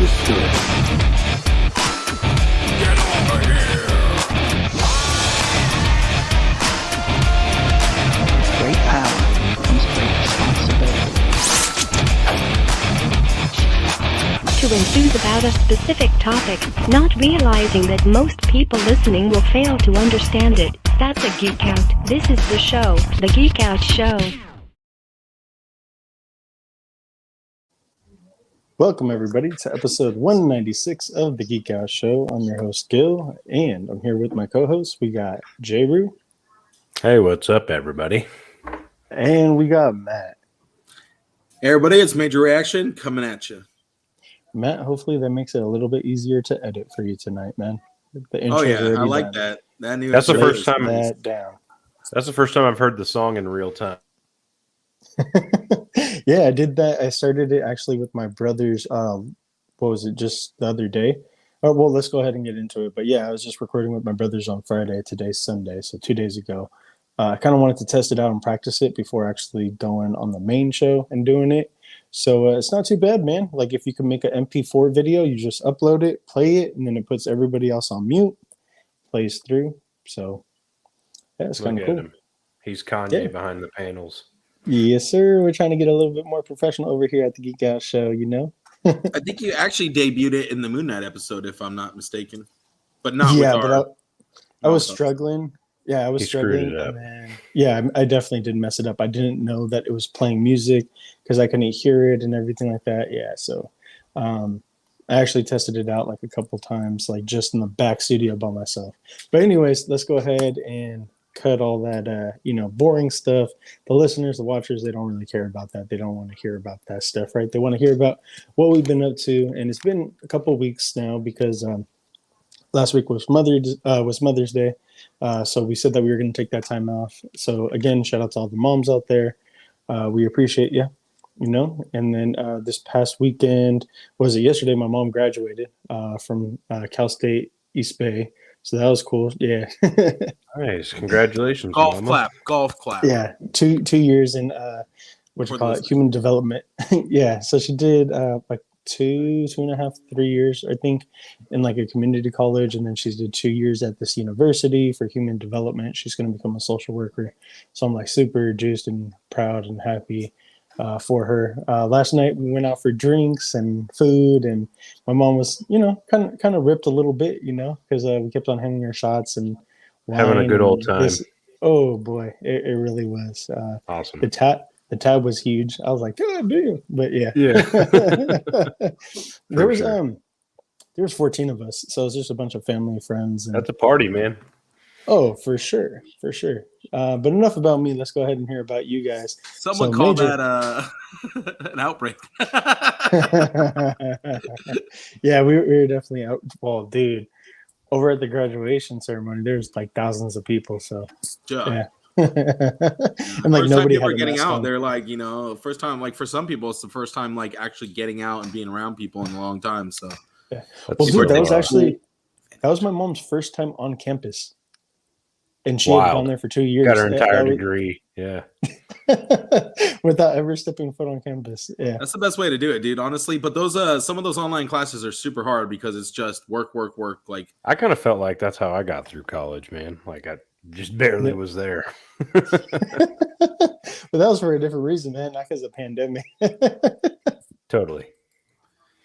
Understood. Get over here! With great power comes great responsibility. To enthuse about a specific topic, not realizing that most people listening will fail to understand it. That's a geek out. This is the show, the Geek Out Show. Welcome everybody to episode 196 of the Geek Out Show. I'm your host Gil, and I'm here with my co-host. We got Jayru. Hey, what's up, everybody? And we got Matt. Hey everybody, it's Major Reaction coming at you. Matt, hopefully that makes it a little bit easier to edit for you tonight, man. The Oh yeah, I like done. that. That's the first time. That down. That's the first time I've heard the song in real time. Yeah, I did that. I started it actually with my brothers. What was it? Just the other day. Oh, well, let's go ahead and get into it. But yeah, I was just recording with my brothers on Friday. Today's Sunday, so 2 days ago. I kind of wanted to test it out and practice it before actually going on the main show and doing it. So it's not too bad, man. Like if you can make an MP4 video, you just upload it, play it, and then it puts everybody else on mute, plays through. So yeah, it's kind of cool. Him. He's Kanye behind the panels. Yes, sir. We're trying to get a little bit more professional over here at the Geek Out Show, you know? I think you actually debuted it in the Moon Knight episode, if I'm not mistaken. But not yeah, with but I was no, struggling. Yeah, I was He struggling. screwed it up. And then, yeah, I definitely did mess it up. I didn't know that it was playing music because I couldn't hear it and everything like that. Yeah, so I actually tested it out like a couple times, like just in the back studio by myself. But anyways, let's go ahead and cut all that, boring stuff. The listeners, the watchers, they don't really care about that. They don't want to hear about that stuff, right? They want to hear about what we've been up to. And it's been a couple of weeks now because last week was Mother's Day. So we said that we were going to take that time off. So again, shout out to all the moms out there. We appreciate you, And then this past weekend, was it yesterday? My mom graduated from Cal State East Bay. So that was cool. Yeah. Nice. Congratulations. golf Mama. clap. Yeah. 2 years in human development. Yeah. So she did like 2.5, 3 years, I think, in like a community college, and then she did 2 years at this university for human development. She's going to become a social worker. So I'm like super juiced and proud and happy for her. Last night we went out for drinks and food, and my mom was, kind of ripped a little bit, because we kept on handing her shots and Having a good old time. Oh boy, it really was. Awesome. The tab was huge. I was like, God damn. But yeah. there was 14 of us, so it was just a bunch of family and friends. And, that's a party, man. oh, for sure. But enough about me. Let's go ahead and hear about you guys. Someone call that an outbreak. Yeah, we were definitely out. Well, dude, over at the graduation ceremony, there's like thousands of people. So yeah. And like first nobody time had getting out. on. They're like, first time, like for some people, it's the first time like actually getting out and being around people in a long time. So yeah. Well, dude, that was my mom's first time on campus. And she had gone there for 2 years. Got her entire degree. Yeah. Without ever stepping foot on campus. Yeah. That's the best way to do it, dude, honestly. But those some of those online classes are super hard because it's just work. Like I kind of felt like that's how I got through college, man. Like I just barely was there. But that was for a different reason, man, not because of the pandemic. Totally.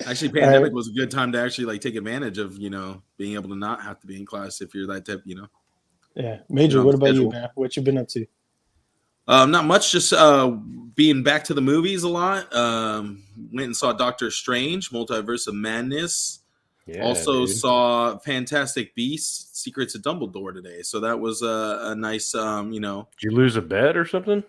Actually, pandemic was a good time to actually like take advantage of, being able to not have to be in class if you're that type, Yeah. Major, what about you, man? What you been up to? Not much, just being back to the movies a lot. Went and saw Doctor Strange, Multiverse of Madness. Yeah, also dude. saw Fantastic Beasts, Secrets of Dumbledore today. So that was a nice, Did you lose a bet or something?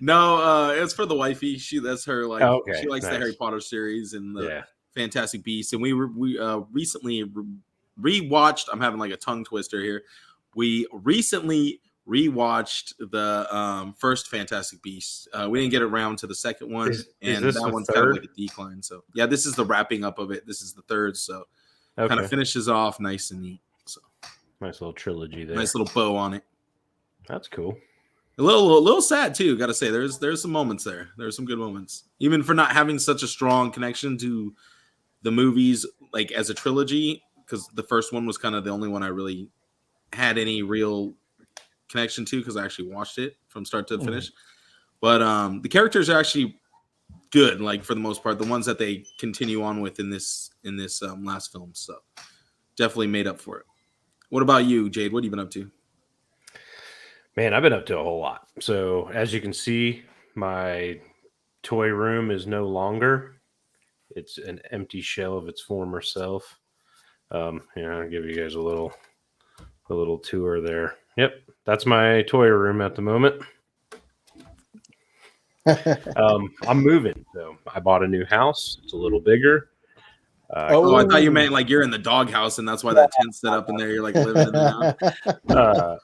No, it's for the wifey. That's her. Like, she likes nice. the Harry Potter series and the Fantastic Beasts. And we recently rewatched. I'm having like a tongue twister here. We recently rewatched the first Fantastic Beasts. We didn't get around to the second one, and that one's kind of like a decline. So yeah, this is the wrapping up of it. This is the third, so kind of finishes off nice and neat. So nice little trilogy there. Nice little bow on it. That's cool. A little sad too. Got to say, there's some moments there. There's some good moments, even for not having such a strong connection to the movies, like as a trilogy. Because the first one was kind of the only one I really had any real connection to, because I actually watched it from start to finish. But the characters are actually good, like for the most part, the ones that they continue on with in this last film. So definitely made up for it. What about you, Jade? What have you been up to? Man, I've been up to a whole lot. So as you can see, my toy room is no longer. It's an empty shell of its former self. I'll give you guys a little tour there. Yep, that's my toy room at the moment. I'm moving, so I bought a new house. It's a little bigger. I thought you meant like you're in the doghouse, and that's why that tent's set up in there. You're like living in the house.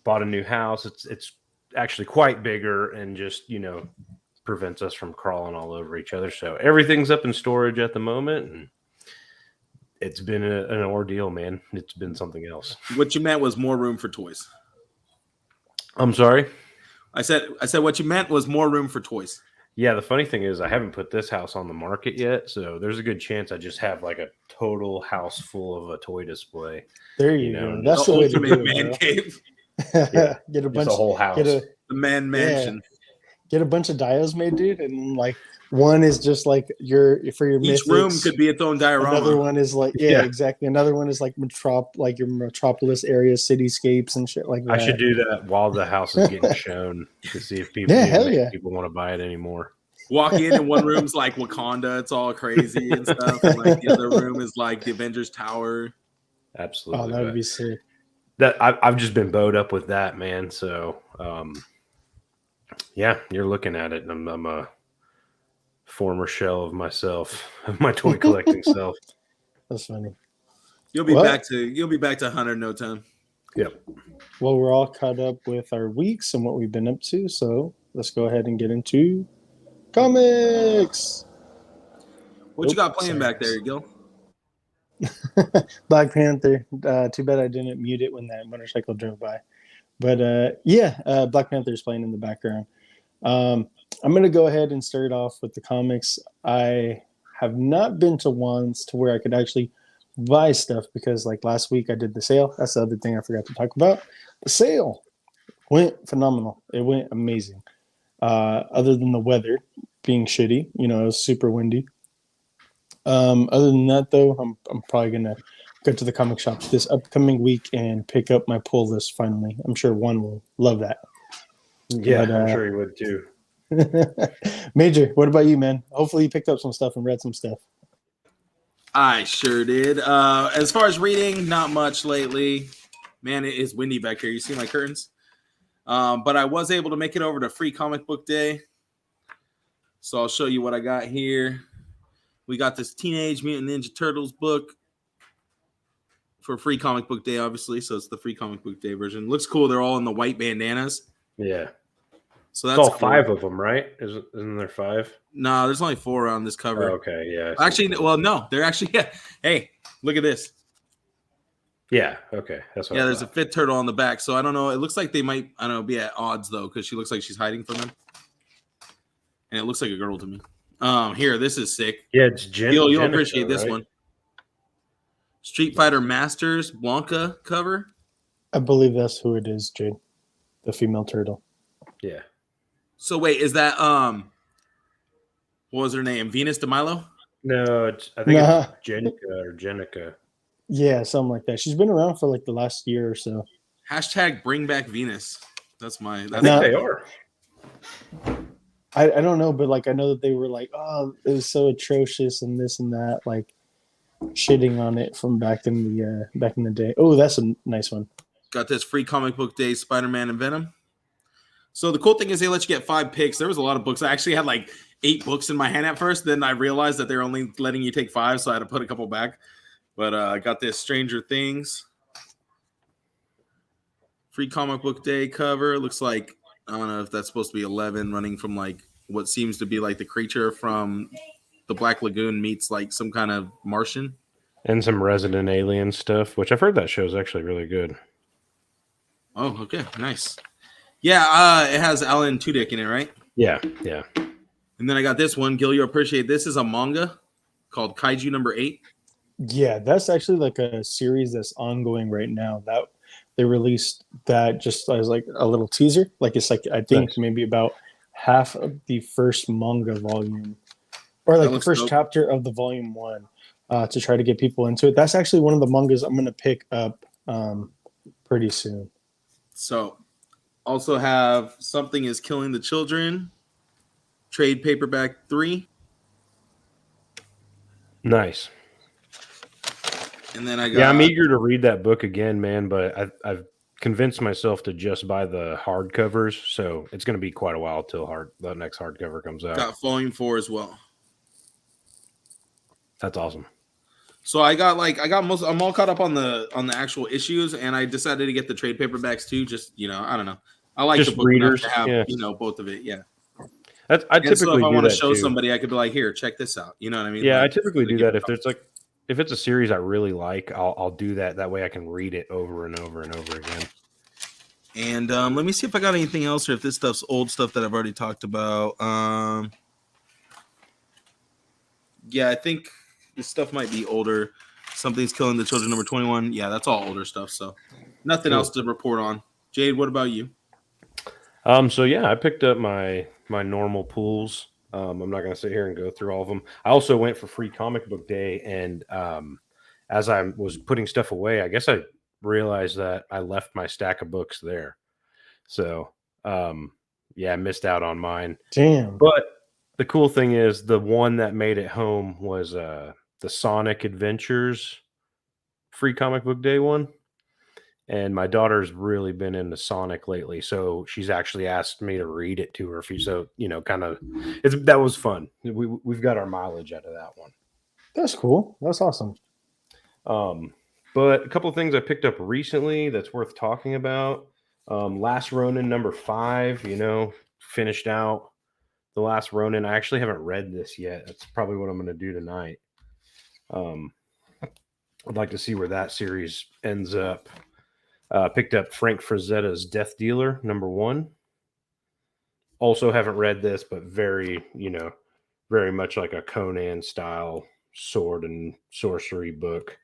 Bought a new house. It's actually quite bigger, and just prevents us from crawling all over each other. So everything's up in storage at the moment, and it's been an ordeal, man. It's been something else. What you meant was more room for toys. I'm sorry. I said what you meant was more room for toys. Yeah, the funny thing is I haven't put this house on the market yet, so there's a good chance I just have like a total house full of a toy display. There you go. That's the way to do it, man cave. Yeah. Get a bunch of whole house. The man mansion. Get a bunch of diodes made, dude, and like one is just like your each mythics. room could be its own diorama. Another one is like exactly. Another one is like your metropolis area, cityscapes and shit like that. I should do that while the house is getting shown to see if people people want to buy it anymore. Walk in and one room's like Wakanda, it's all crazy and stuff. And like the other room is like the Avengers Tower. Absolutely. Oh, that would be sick. That I've just been bowed up with that, man. So you're looking at it, and I'm a former shell of myself, of my toy collecting self. That's funny. You'll be back to 100 in no time. Yep. Well, we're all caught up with our weeks and what we've been up to, so let's go ahead and get into comics. What you got playing back there, Gil? Black Panther. Too bad I didn't mute it when that motorcycle drove by. But Black Panther is playing in the background. I'm going to go ahead and start off with the comics. I have not been to ones to where I could actually buy stuff, because like last week I did the sale. That's the other thing I forgot to talk about. The sale went phenomenal. It went amazing. Other than the weather being shitty, it was super windy. Other than that, though, I'm probably going to go to the comic shop this upcoming week and pick up my pull list finally. I'm sure one will love that. Yeah, I'm sure he would too. Major, what about you, man? Hopefully you picked up some stuff and read some stuff. I sure did. As far as reading, not much lately. Man, it is windy back here. You see my curtains? But I was able to make it over to Free Comic Book Day. So I'll show you what I got here. We got this Teenage Mutant Ninja Turtles book for Free Comic Book Day, obviously. So it's the Free Comic Book Day version. Looks cool. They're all in the white bandanas. Yeah. So that's all cool. 5 of them, right? Isn't there 5? No, there's only 4 on this cover. Oh, okay, yeah. Actually, well, no. They're actually, Hey, look at this. Yeah, okay. That's what there's a 5th turtle on the back. So I don't know. It looks like they might, be at odds, though, because she looks like she's hiding from them. And it looks like a girl to me. Here, this is sick. Yeah, it's You'll appreciate this one. Street Fighter Masters Blanca cover. I believe that's who it is, Jade. The female turtle. Yeah. So wait, is that what was her name? Venus de Milo? No, it's Jenica. Yeah, something like that. She's been around for like the last year or so. # bring back Venus. I think they are. I don't know, but like I know that they were like, oh, it was so atrocious and this and that, like shitting on it from back in the day. Oh, that's a nice one. Got this Free Comic Book Day Spider-Man and Venom. So the cool thing is they let you get 5 picks. There was a lot of books. I actually had like 8 books in my hand at first. Then I realized that they're only letting you take 5, so I had to put a couple back. But I got this Stranger Things Free Comic Book Day cover. It looks like, I don't know if that's supposed to be 11 running from like what seems to be like the creature from the Black Lagoon meets like some kind of Martian. And some Resident Alien stuff, which I've heard that show is actually really good. Oh, okay. Nice. Yeah, it has Alan Tudyk in it, right? Yeah. And then I got this one. Gil, you'll appreciate this. Is a manga called Kaiju number 8. Yeah, that's actually like a series that's ongoing right now. That they released that just as like a little teaser. Like it's like I think Nice. maybe about half of the first manga volume, or That like the looks first dope. chapter of the volume 1, to try to get people into it. That's actually one of the mangas I'm gonna pick up pretty soon. So, also have Something is Killing the Children, trade paperback 3. Nice. And then I got. Yeah, I'm eager to read that book again, man. But I've convinced myself to just buy the hardcovers, so it's going to be quite a while till the next hardcover comes out. Got volume 4 as well. That's awesome. So I'm all caught up on the actual issues, and I decided to get the trade paperbacks too. Just I don't know. I like Just the book readers, enough to have yeah. both of it. Yeah. I And so typically if I do want to that show too. somebody, I could be like, here, check this out. You know what I mean? Yeah, Like, I typically do give that it if it's a series I really like, I'll do that. That way I can read it over and over and over again. And let me see if I got anything else, or if this stuff's old stuff that I've already talked about. Yeah, I think this stuff might be older. Something's Killing the Children number 21. Yeah, that's all older stuff. So nothing else to report on. Jade, what about you? So yeah, I picked up my normal pools. I'm not going to sit here and go through all of them. I also went for Free Comic Book Day, and as I was putting stuff away, I guess I realized that I left my stack of books there. So yeah, I missed out on mine. Damn. But the cool thing is, the one that made it home was the Sonic Adventures Free Comic Book Day one. And my daughter's really been into Sonic lately, so she's actually asked me to read it to her. So kind of, that was fun. We've got our mileage out of that one. That's cool. That's awesome. But a couple of things I picked up recently that's worth talking about. Last Ronin number 5. Finished out the Last Ronin. I actually haven't read this yet. That's probably what I'm going to do tonight. I'd like to see where that series ends up. Picked up Frank Frazetta's Death Dealer number 1. Also haven't read this, but very much like a Conan style sword and sorcery book.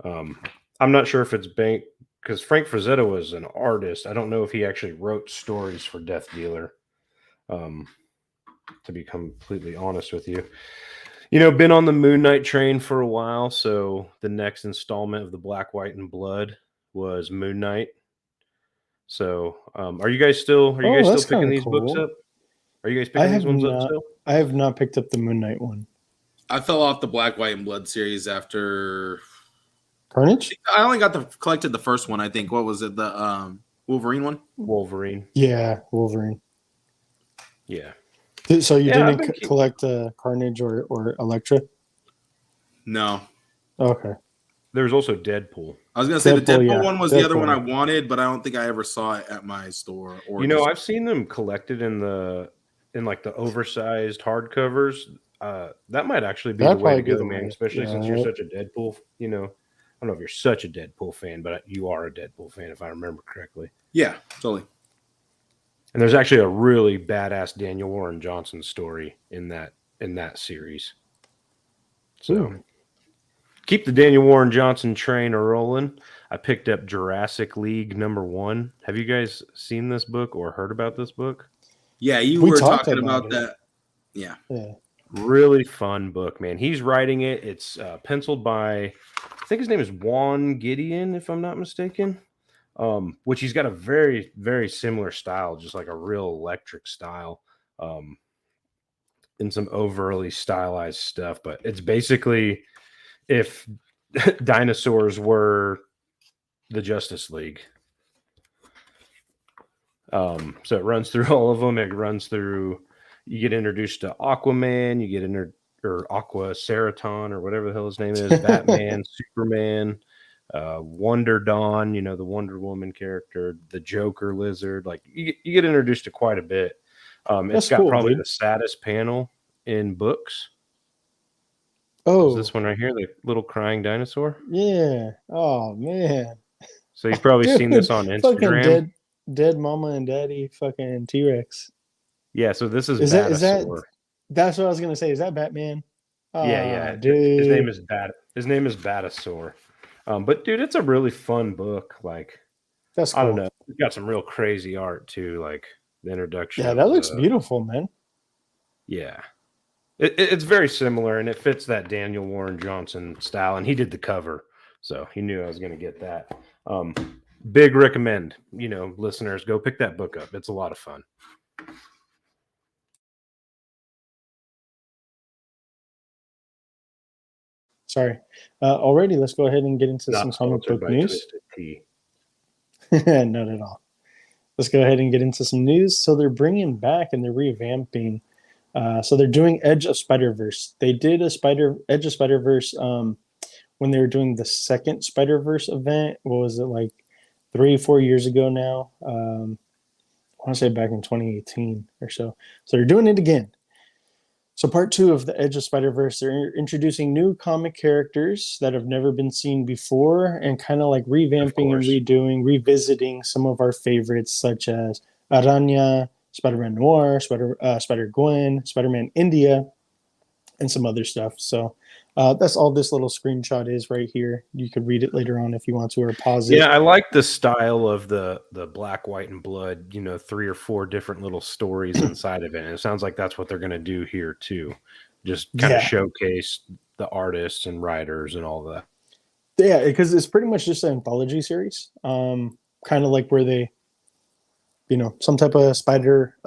I'm not sure if it's banked because Frank Frazetta was an artist. I don't know if he actually wrote stories for Death Dealer. To be completely honest with you. Been on the Moon Knight train for a while, so the next installment of the Black, White, and Blood was Moon Knight. So, are you guys still picking these books up? Are you guys picking these ones up still? I have not picked up the Moon Knight one. I fell off the Black, White, and Blood series after Carnage. I only collected the first one. I think. What was it? The Wolverine one. Wolverine. Yeah, Wolverine. Yeah. So you didn't collect Carnage or Elektra? No. Okay. There's also Deadpool. I was gonna say the Deadpool one was the other one I wanted, but I don't think I ever saw it at my store. Or I've seen them collected in like the oversized hardcovers. That might actually be the way to go, man. Especially since you're such a Deadpool. I don't know if you're such a Deadpool fan, but you are a Deadpool fan, if I remember correctly. Yeah, totally. And there's actually a really badass Daniel Warren Johnson story in that series. So keep the Daniel Warren Johnson train rolling. I picked up Jurassic League number 1. Have you guys seen this book or heard about this book? Yeah, we were talking about that. Yeah. Really fun book, man. He's writing it. It's penciled by, I think his name is Juan Gideon, if I'm not mistaken. Which he's got a very, very similar style, just like a real electric style, and some overly stylized stuff. But it's basically if dinosaurs were the Justice League. So it runs through all of them. It runs through, you get introduced to Aquaman, you get or Aqua Seraton, or whatever the hell his name is, Batman, Superman, Wonder Dawn, the Wonder Woman character, the Joker lizard. Like you get introduced to quite a bit. It's got probably the saddest panel in books. Oh, is this one right here, the little crying dinosaur? Yeah. Oh man. So you've probably seen this on Instagram. dead mama and daddy fucking T-Rex. Yeah, so this is Is that Batasaur. that's what I was gonna say. Is that Batman? Yeah. Dude. His name is Batasaur. But dude, it's a really fun book. Like, That's cool. I don't know. It's got some real crazy art too, like the introduction. Yeah, that looks beautiful, man. Yeah. It's very similar, and it fits that Daniel Warren Johnson style, and he did the cover, so he knew I was going to get that. Big recommend, listeners, go pick that book up. It's a lot of fun. Sorry. Already, let's go ahead and get into some comic book news. Not at all. Let's go ahead and get into some news. So they're bringing back and they're revamping. So they're doing Edge of Spider-Verse. They did a Edge of Spider-Verse when they were doing the second Spider-Verse event. What was it, like 3-4 years ago now? I want to say back in 2018 or so. So they're doing it again. So part 2 of the Edge of Spider-Verse, they're introducing new comic characters that have never been seen before and kind of like revamping and revisiting some of our favorites such as Araña, Spider-Man Noir, Spider-Gwen, Spider-Man India, and some other stuff. So that's all this little screenshot is right here. You could read it later on if you want to, or pause it. Yeah, I like the style of the black, white, and blood, 3 or 4 different little stories inside of it. And it sounds like that's what they're going to do here too. Just kind of showcase the artists and writers and all that. Yeah, because it's pretty much just an anthology series. Kind of like where they, some type of Spider-Verse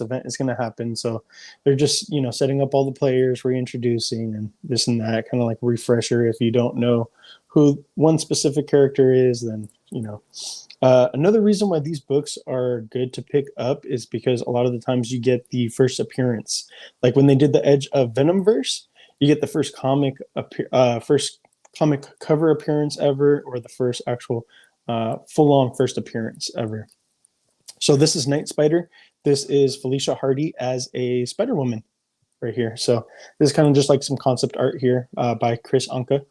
event is going to happen. So they're just, setting up all the players, reintroducing and this and that, kind of like refresher. If you don't know who one specific character is, then, another reason why these books are good to pick up is because a lot of the times you get the first appearance. Like when they did the Edge of Venomverse, you get the first comic cover appearance ever, or the first actual full-on first appearance ever. So this is Night Spider. This is Felicia Hardy as a Spider-Woman right here. So this is kind of just like some concept art here by Chris Inca.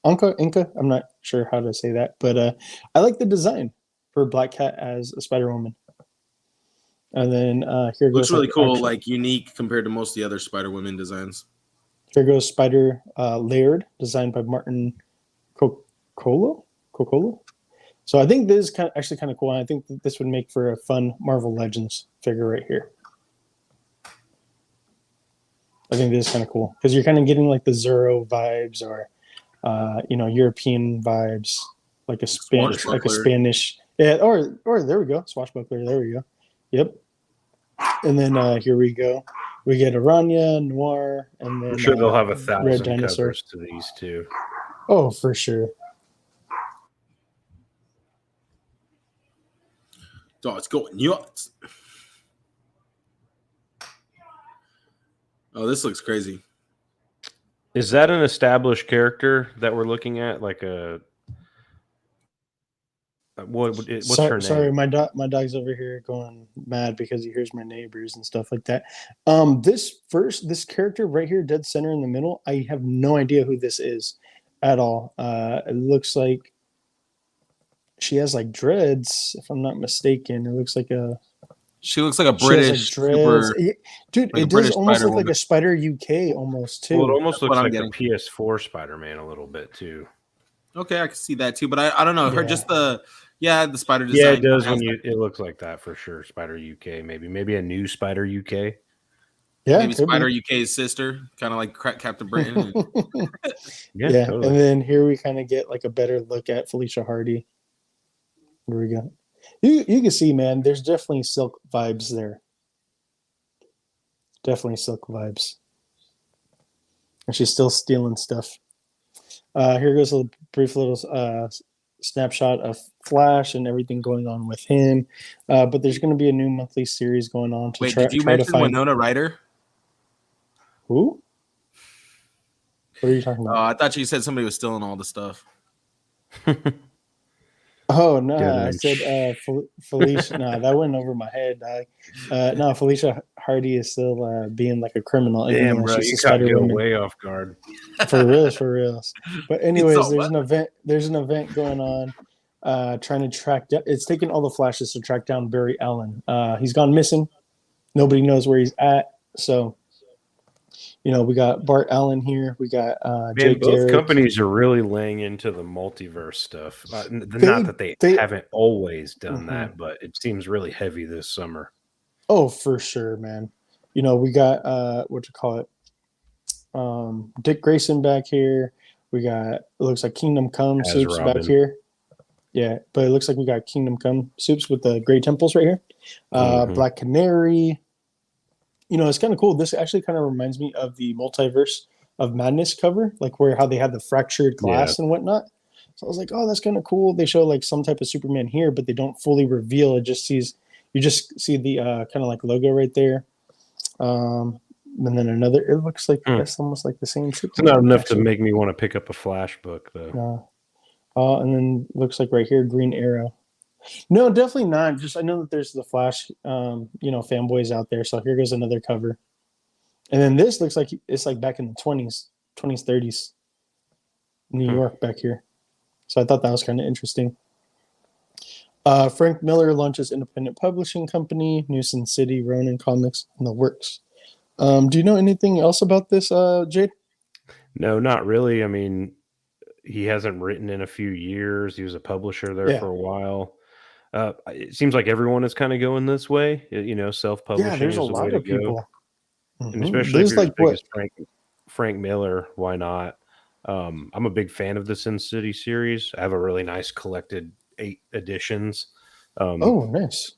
I'm not sure how to say that, but I like the design for Black Cat as a Spider-Woman. And then here goes. Looks really cool, like unique compared to most of the other Spider-Woman designs. Here goes Spider Laird, designed by Martin Cocolo. So I think this is actually kind of cool. And I think that this would make for a fun Marvel Legends figure right here. I think this is kind of cool because you're kind of getting like the Zorro vibes or, European vibes, like a Spanish. Yeah, or there we go, Swashbuckler. There we go. Yep. And then here we go. We get Araña, Noir, and then I'm sure they'll have 1,000 Red Dinosaur. covers to these too. Oh, for sure. Oh, it's going nuts. Oh, this looks crazy. Is that an established character that we're looking at? Like what's her name? Sorry, my dog's over here going mad because he hears my neighbors and stuff like that. This character right here, dead center in the middle, I have no idea who this is at all. It looks like she has like dreads, if I'm not mistaken. It looks like she looks like a British super, dude. like it does almost look like a Spider UK almost too. Well, it almost looks like a PS4 Spider-Man a little bit too. Okay, I can see that too, but I don't know. Her just the Spider design. Yeah, it does it looks like that for sure. Spider UK, maybe a new Spider UK. Yeah, maybe Spider UK's sister, kind of like Captain Britain. Yeah, totally. And then here we kind of get like a better look at Felicia Hardy. Here we go. You can see, man, there's definitely Silk vibes there. Definitely Silk vibes. And she's still stealing stuff. Here goes a brief little snapshot of Flash and everything going on with him. But there's going to be a new monthly series going on. Did you mention Winona Ryder? Who? What are you talking about? I thought you said somebody was stealing all the stuff. Oh no! I said Felicia. No, that went over my head. No, Felicia Hardy is still being like a criminal. Damn, bro, you got to go way off guard. For reals. But anyways, there's an event going on. trying to track down. It's taken all the flashes to track down Barry Allen. He's gone missing. Nobody knows where he's at. So, we got Bart Allen here. We got Man, Jake both Garrick. companies are really laying into the multiverse stuff. Not that they haven't always done that, but it seems really heavy this summer. Oh, for sure, man. We got Dick Grayson back here. We got, it looks like Kingdom Come As Soups Robin. back here. Yeah, but it looks like we got Kingdom Come Soups with the gray temples right here. Black Canary. It's kind of cool. This actually kind of reminds me of the Multiverse of Madness cover, like how they had the fractured glass and whatnot. So I was like, oh, that's kind of cool. They show like some type of Superman here, but they don't fully reveal. You just see the kind of like logo right there. And then another, it looks like that's almost like the same Superman. It's not enough to make me want to pick up a Flash book, though. No. And then looks like right here, Green Arrow. No, definitely not. Just I know that there's the Flash, fanboys out there. So here goes another cover. And then this looks like it's like back in the 20s, 30s, New York back here. So I thought that was kind of interesting. Frank Miller launches independent publishing company, New Sin City, Ronin Comics, in the works. Do you know anything else about this, Jade? No, not really. I mean, he hasn't written in a few years. He was a publisher there for a while. It seems like everyone is kind of going this way. Self-publishing. Yeah, there's is a the lot way of to go. people. And especially if you're as big as Frank Miller, why not? I'm a big fan of the Sin City series. I have a really nice collected 8 editions. Nice.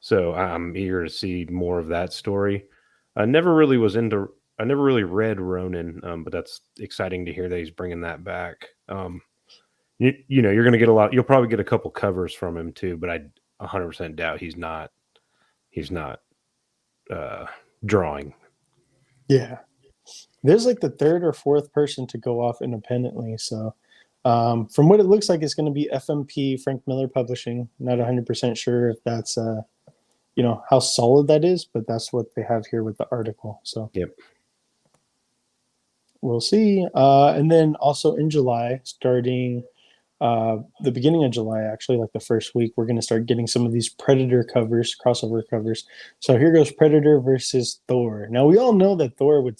So I'm eager to see more of that story. I never really read Ronin, but that's exciting to hear that he's bringing that back. You're going to get a lot. You'll probably get a couple covers from him too, but I 100% doubt he's not drawing. Yeah, there's like the 3rd or 4th person to go off independently. So, from what it looks like, it's going to be FMP, Frank Miller Publishing. Not 100% sure if that's how solid that is, but that's what they have here with the article. So, yep. We'll see. And then also in July, starting the beginning of July, actually, like the first week, we're going to start getting some of these Predator covers, crossover covers. So here goes Predator versus Thor. Now, we all know that Thor would,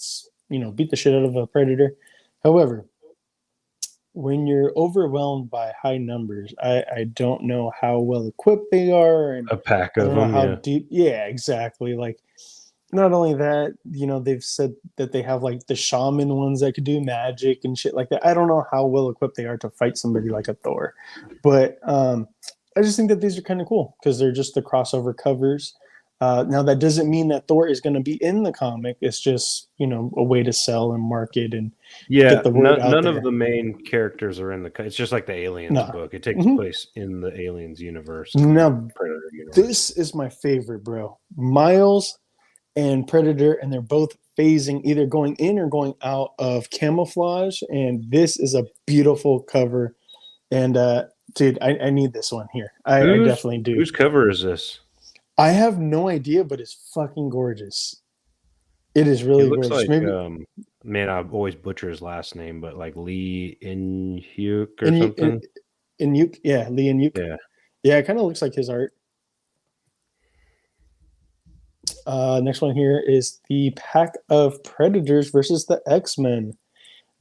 beat the shit out of a Predator. However, when you're overwhelmed by high numbers, I don't know how well equipped they are. And a pack of them, how deep. Yeah, exactly. Like, not only that, they've said that they have like the shaman ones that could do magic and shit like that. I don't know how well equipped they are to fight somebody like a Thor, but I just think that these are kind of cool because they're just the crossover covers. Now that doesn't mean that Thor is going to be in the comic. It's just a way to sell and market and get the word out none there. of the main characters are in it's just like the Aliens book. It takes place in the Aliens universe. Now, Predator universe. This is my favorite, bro. Miles and Predator, and they're both phasing, either going in or going out of camouflage, and this is a beautiful cover. And dude, I need this one here. I definitely do. Whose cover is this? I have no idea, but it's fucking gorgeous. It is really gorgeous. Like, maybe, man, I always butcher his last name, but like Lee In-hyuk or something. In-hyuk, yeah, Lee In-hyuk. Yeah, it kind of looks like his art. Next one here is the pack of Predators versus the X-Men.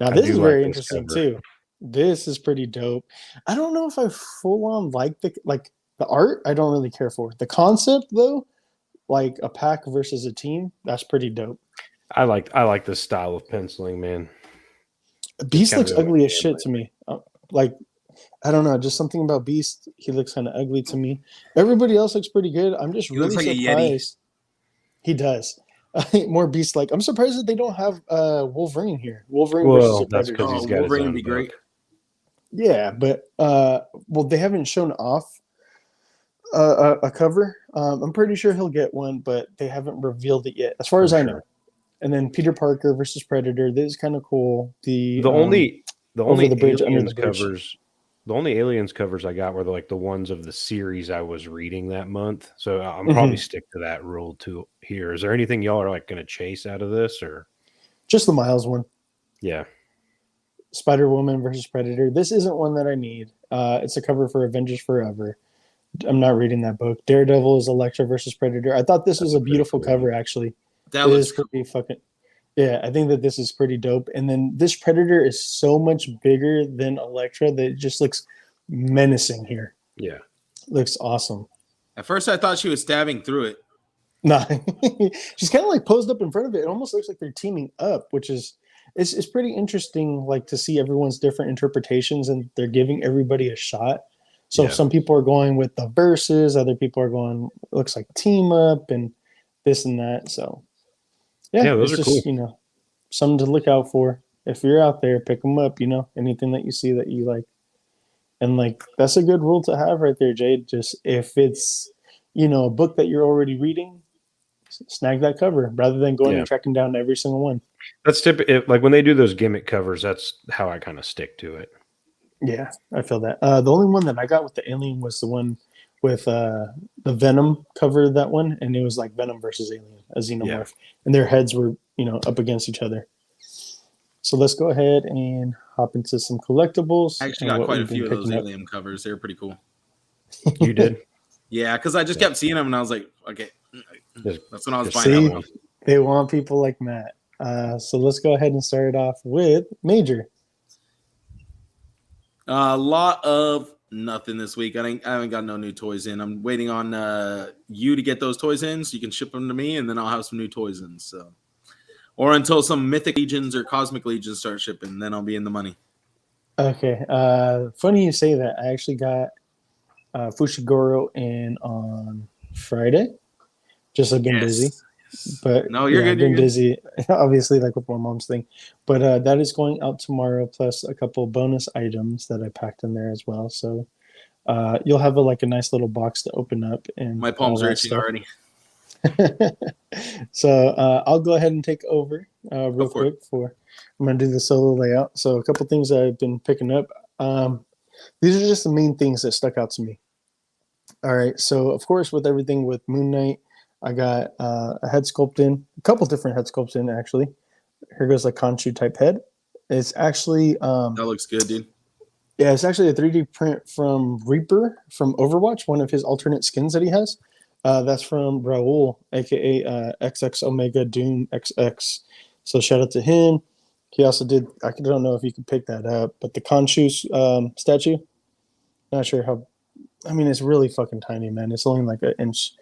Now, this is very interesting too. This is pretty dope. I don't know if I full on like the art. I don't really care for it. The concept though, like a pack versus a team, that's pretty dope. I like this style of penciling, man. Beast looks ugly as shit to me. I don't know, just something about Beast. He looks kind of ugly to me. Everybody else looks pretty good. I'm just really surprised. He does. More Beast-like. I'm surprised that they don't have Wolverine here. Wolverine versus that's because he's got Wolverine would be great. Yeah, but they haven't shown off a cover. I'm pretty sure he'll get one, but they haven't revealed it yet, as far as I know. And then Peter Parker versus Predator. This is kind of cool. The only Aliens covers. The only Aliens covers I got were the ones of the series I was reading that month. So I'm probably stick to that rule too here. Is there anything y'all are going to chase out of this, or just the Miles one? Yeah. Spider-Woman versus Predator. This isn't one that I need. It's a cover for Avengers Forever. I'm not reading that book. Daredevil is Elektra versus Predator. I thought this was a beautiful cover, actually. That It looks is pretty fucking. Yeah, I think that this is pretty dope. And then this Predator is so much bigger than Elektra that it just looks menacing here. Yeah. Looks awesome. At first, I thought she was stabbing through it. Nah, she's kind of like posed up in front of it. It almost looks like they're teaming up, which is it's pretty interesting. Like to see everyone's different interpretations, and they're giving everybody a shot. So some people are going with the verses, other people are going looks like team up and this and that. So yeah, those it's are just cool. Something to look out for. If you're out there, pick them up. Anything that you see that you like, and like that's a good rule to have right there, Jade. Just if it's a book that you're already reading, snag that cover rather than going and tracking down every single one. That's typical. Like when they do those gimmick covers, that's how I kind of stick to it. Yeah, I feel that. The only one that I got with the alien was the one with the Venom cover, that one, and it was like Venom versus Alien, a xenomorph, and their heads were up against each other. So let's go ahead and hop into some collectibles. I actually got quite a few of those alien covers. They were pretty cool. You did? Yeah, because I just kept seeing them, and I was like, okay, that's when I was buying that one. They want people like Matt. So let's go ahead and start it off with Major. A lot of nothing this week. I haven't got no new toys in. I'm waiting on you to get those toys in so you can ship them to me, and then I'll have some new toys in. So, or until some Mythic Legions or Cosmic Legions start shipping, then I'll be in the money. Okay. Funny you say that. I actually got Fushiguro in on Friday. Just have been busy. But no, you're good. I've been busy, obviously, like with my mom's thing. But that is going out tomorrow, plus a couple bonus items that I packed in there as well. So you'll have a nice little box to open up. And my palms are itching already. So I'll go ahead and take over real quick. I'm going to do the solo layout. So a couple things that I've been picking up. These are just the main things that stuck out to me. All right. So, of course, with everything with Moon Knight, I got a head sculpt in, a couple different head sculpts in, actually. Here goes a Khonshu type head. It's actually... that looks good, dude. Yeah, it's actually a 3D print from Reaper from Overwatch, one of his alternate skins that he has. That's from Raul, a.k.a. XX Omega Doom XX. So shout out to him. He also did... I don't know if you can pick that up, but the Khonshu statue, not sure how... I mean, it's really fucking tiny, man. It's only like an inch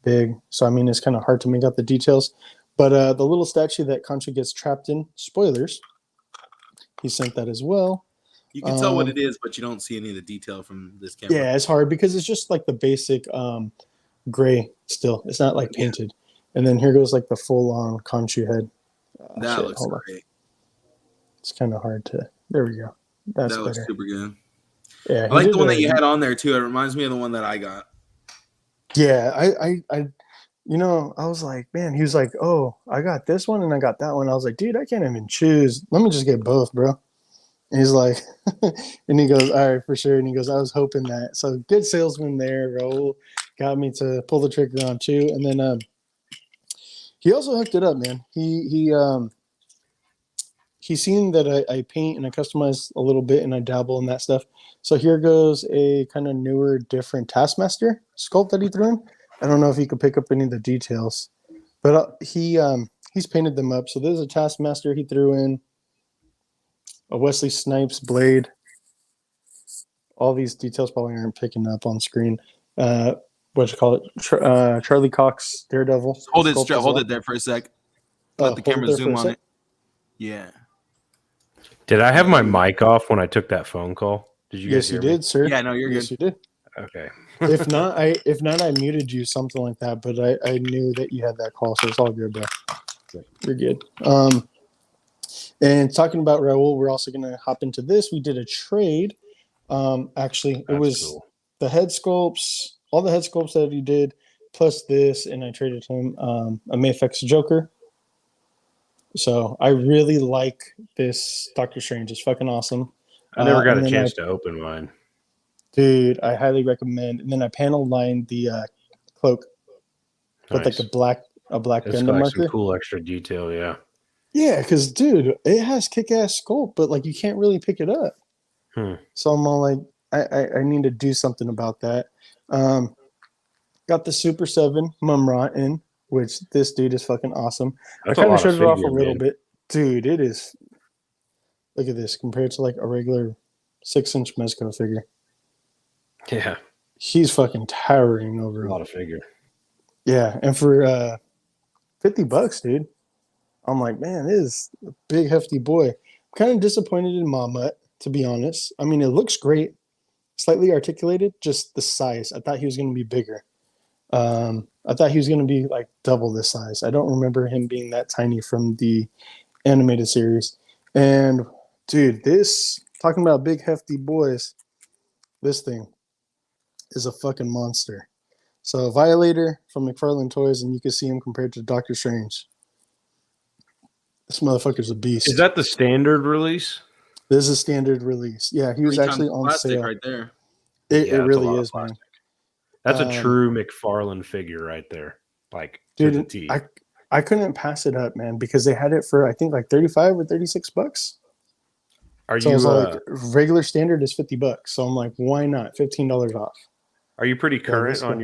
big. So, I mean, it's kind of hard to make out the details. But the little statue that Khonshu gets trapped in, spoilers, he sent that as well. You can tell what it is, but you don't see any of the detail from this camera. Yeah, it's hard because it's just like the basic gray still. It's not like painted. Yeah. And then here goes like the full-on Khonshu head. That looks great. It's kind of hard to... There we go. That looks super good. Yeah, I like the one that you had on there too. It reminds me of the one that I got. Yeah, I I was like, man, he was like, oh, I got this one and I got that one. I was like, dude, I can't even choose. Let me just get both, bro. And he's like, and he goes, all right, for sure. And he goes, I was hoping that. So good salesman there. Raul got me to pull the trigger on two. And then he also hooked it up, man. He's seen that I paint and I customize a little bit and I dabble in that stuff. So here goes a kind of newer, different Taskmaster sculpt that he threw in. I don't know if you could pick up any of the details, but he's painted them up. So there's a Taskmaster he threw in, a Wesley Snipes blade. All these details probably aren't picking up on screen. Charlie Cox Daredevil. Hold it there for a sec. Let the camera zoom on it. Yeah. Did I have my mic off when I took that phone call? Did you guys hear me? Yes, you did, sir. Yeah, no, you're good. Yes, you did. Okay. If not, I muted you, something like that. But I knew that you had that call, so it's all good, bro. You're good. And talking about Raul, we're also gonna hop into this. We did a trade. Actually, it was cool. The head sculpts, all the head sculpts that he did, plus this, and I traded him a Mayfix Joker. So I really like this Doctor Strange. It's fucking awesome. I never got a chance to open mine. Dude, I highly recommend. And then I panel lined the cloak with like a black Gundam marker. Some cool extra detail, yeah. Yeah, because dude, it has kick-ass sculpt, but like you can't really pick it up. So I'm all like, I need to do something about that. Got the Super 7 Mumra in, which this dude is fucking awesome. That's I a kind of lot of showed it off a figure, little man. bit. Dude, it is. Look at this compared to like a regular 6-inch Mezco figure. Yeah, He's fucking towering a over him. lot of figure. Yeah, and for $50, dude, I'm like, man, this is a big hefty boy. I'm kind of disappointed in Mamet, to be honest. I mean, it looks great, slightly articulated, just the size. I thought he was going to be bigger. I thought he was going to be like double this size. I don't remember him being that tiny from the animated series. And dude, this talking about big hefty boys, this thing is a fucking monster. So Violator from McFarlane Toys, and you can see him compared to Doctor Strange. This motherfucker's a beast. Is that the standard release? This is a standard release. Yeah, he was 3 actually times on plastic sale. right there. It that's a really lot of is, man. plastic. That's a true McFarlane figure right there. Like, to the T. I couldn't pass it up, man, because they had it for I think like $35 or $36. Are So you I was like, regular standard is $50. So I'm like, why not? $15 off. Are you pretty current this on guy.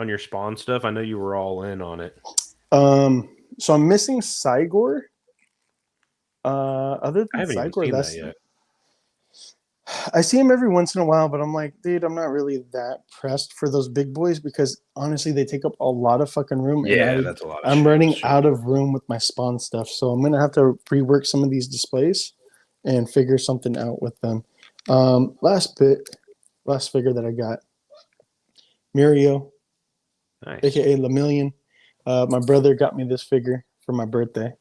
your Spawn stuff? I know you were all in on it. So I'm missing Cygor. Other I than haven't even Cygor, seen that's that yet. I see him every once in a while, but I'm like, dude, I'm not really that pressed for those big boys because honestly, they take up a lot of fucking room. Yeah, and that's a lot of I'm shit. running out of room with my Spawn stuff, so I'm gonna have to rework some of these displays and figure something out with them. Last figure that I got, Mirio, Nice. aka Lemillion. My brother got me this figure for my birthday.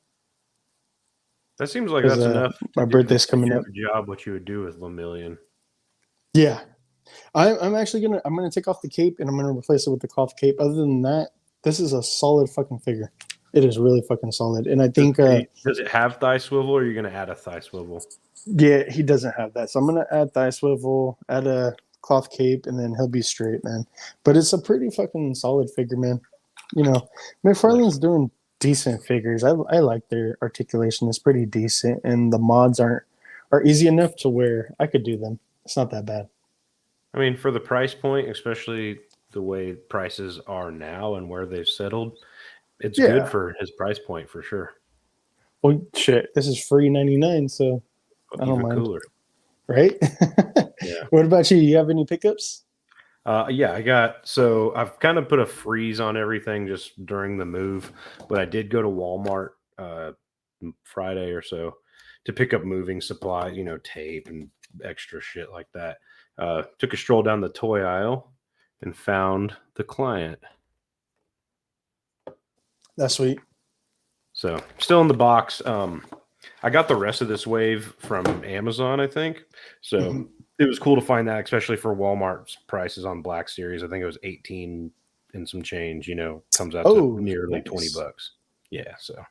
That seems like that's enough. My birthday's coming up. Job what you would do with Lemillion. Yeah, I'm actually gonna take off the cape and I'm gonna replace it with the cloth cape. Other than that, this is a solid fucking figure. It is really fucking solid, and I think does it have thigh swivel, or are you gonna add a thigh swivel? Yeah, he doesn't have that, so I'm gonna add thigh swivel, add a cloth cape, and then he'll be straight, man. But it's a pretty fucking solid figure, man. You know, McFarlane's doing decent figures. I like their articulation; it's pretty decent, and the mods are easy enough to where I could do them. It's not that bad. I mean, for the price point, especially the way prices are now and where they've settled, it's good for his price point for sure. Well, shit, this is free 99, so I don't mind. Cooler, right? Yeah. What about you? You have any pickups? Yeah, I've kind of put a freeze on everything just during the move, but I did go to Walmart Friday or so to pick up moving supplies, tape and extra shit like that. Took a stroll down the toy aisle and found the client. That's sweet. So still in the box. I got the rest of this wave from Amazon, I think. So it was cool to find that, especially for Walmart's prices on Black Series. I think it was 18 and some change, comes out to nearly nice. $20. Yeah. So,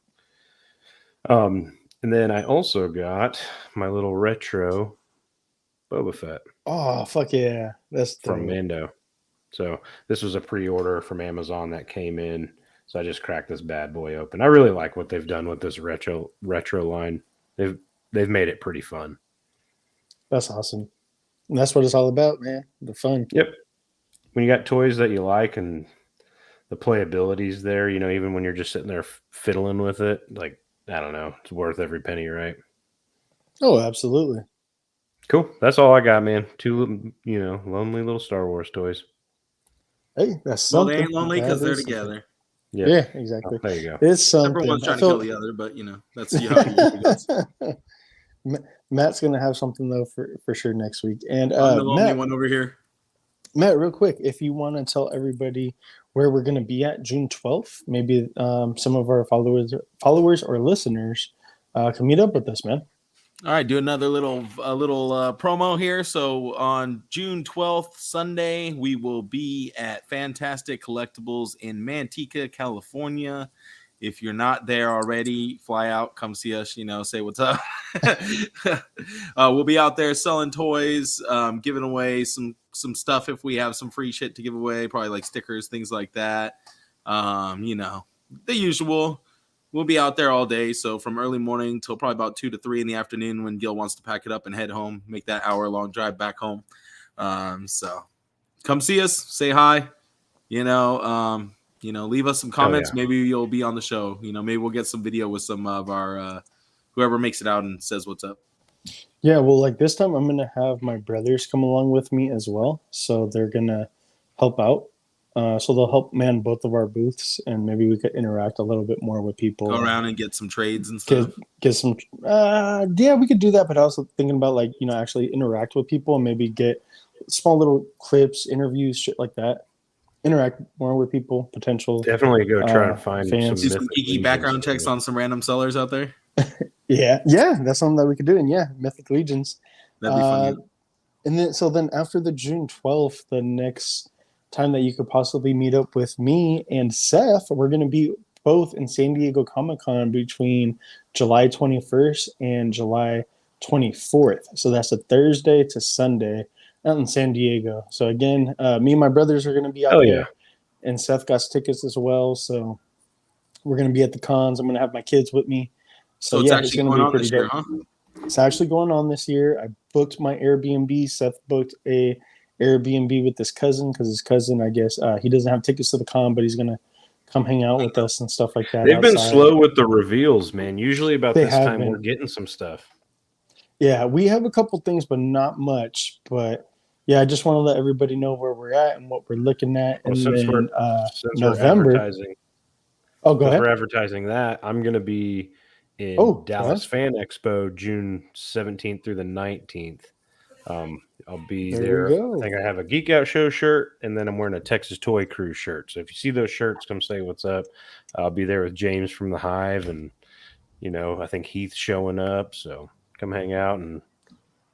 and then I also got my little retro Boba Fett. Oh, fuck yeah. That's from Mando. So this was a pre-order from Amazon that came in. So I just cracked this bad boy open. I really like what they've done with this retro line. They've made it pretty fun. That's awesome. And that's what it's all about, man. The fun. Yep. When you got toys that you like and the playability's there, even when you're just sitting there fiddling with it, like, I don't know, it's worth every penny, right? Oh, absolutely. Cool. That's all I got, man. Two, lonely little Star Wars toys. Hey, that's something. Well, they ain't lonely because they're together. Yeah, exactly. Oh, there you go. It's something. Everyone's trying to kill the other, but that's how it goes. Matt's gonna have something though for sure next week. And I'm the lonely one over here. Matt, real quick, if you want to tell everybody where we're gonna be at June 12th, maybe some of our followers or listeners can meet up with us, man. All right, do another little promo here. So on June 12th, Sunday, we will be at Fantastic Collectibles in Manteca, California. If you're not there already, fly out, come see us, say what's up. We'll be out there selling toys, giving away some stuff if we have some free shit to give away, probably like stickers, things like that. The usual. We'll be out there all day, so from early morning till probably about 2 to 3 in the afternoon when Gil wants to pack it up and head home, make that hour-long drive back home. So come see us, say hi, leave us some comments. Maybe you'll be on the show. Maybe we'll get some video with some of our whoever makes it out and says what's up. Yeah, well, like this time I'm gonna have my brothers come along with me as well, so they're gonna help out. So they'll help man both of our booths, and maybe we could interact a little bit more with people. Go around and get some trades and stuff. Get some. Yeah, we could do that, but I was thinking about actually interact with people and maybe get small little clips, interviews, shit like that. Interact more with people, potential. Definitely go try and find fans. Do some geeky background checks on some random sellers out there. Yeah, that's something that we could do. And Mythic Legions. That'd be funny. And then after the June 12th, the next time that you could possibly meet up with me and Seth, we're going to be both in San Diego Comic-Con between July 21st and July 24th. So that's a Thursday to Sunday out in San Diego. So again, me and my brothers are going to be out there. And Seth got tickets as well. So we're going to be at the cons. I'm going to have my kids with me. So it's actually going on this year, huh? It's actually going on this year. I booked my Airbnb. Seth booked a Airbnb with his cousin because his cousin, I guess, he doesn't have tickets to the con, but he's going to come hang out with us and stuff like that. They've been slow with the reveals, man. Usually about this time we're getting some stuff. Yeah, we have a couple things, but not much. But yeah, I just want to let everybody know where we're at and what we're looking at. Well, and since then November. Go ahead. For advertising that, I'm going to be in Dallas Fan Expo June 17th through the 19th. I'll be there. I think I have a Geek Out Show shirt, and then I'm wearing a Texas Toy Cruise shirt. So if you see those shirts, come say what's up. I'll be there with James from the Hive, and I think Heath's showing up. So come hang out, and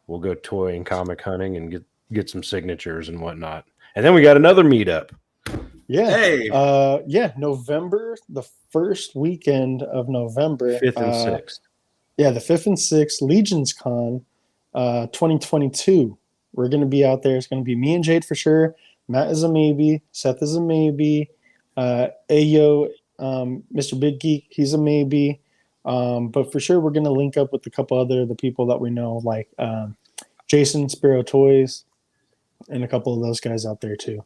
we'll go toy and comic hunting and get some signatures and whatnot. And then we got another meetup. Yeah. Hey. November, the first weekend of November. 5th and 6th. Yeah, the 5th and 6th, Legions Con 2022. We're going to be out there. It's going to be me and Jade for sure. Matt is a maybe. Seth is a maybe. Ayo, Mr. Big Geek, he's a maybe. But for sure, we're going to link up with a couple the people that we know, like Jason, Sparrow Toys, and a couple of those guys out there too.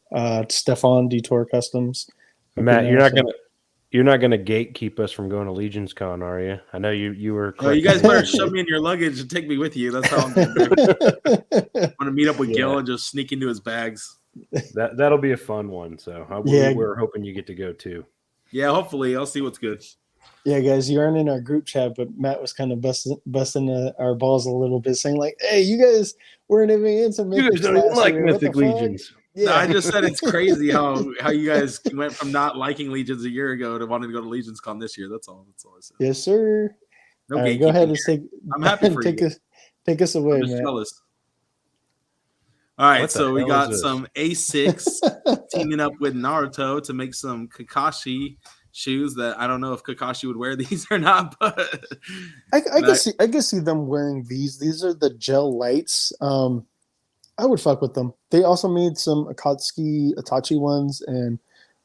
Stefan, Detour Customs. Matt, you're not gonna gatekeep us from going to Legions Con, are you? I know you were. Oh, you guys better shove me in your luggage and take me with you. That's how I'm going to do. I'm gonna meet up with Gil and just sneak into his bags. That'll be a fun one. So we're hoping you get to go too. Yeah, hopefully. I'll see what's good. Yeah, guys, you aren't in our group chat, but Matt was kind of busting our balls a little bit, saying like, "Hey, you guys weren't even into Mythic. You guys don't even like Mythic Legions." Yeah, no, I just said it's crazy how you guys went from not liking Legions a year ago to wanting to go to Legions Con this year. That's all I said. Yes, sir. No, all right, go ahead and I'm happy for you. Take us away, man. Jealous. All right, so we got some Asics teaming up with Naruto to make some Kakashi shoes that I don't know if Kakashi would wear these or not, but I can see them wearing these. These are the gel lights. I would fuck with them. They also made some Akatsuki Itachi ones and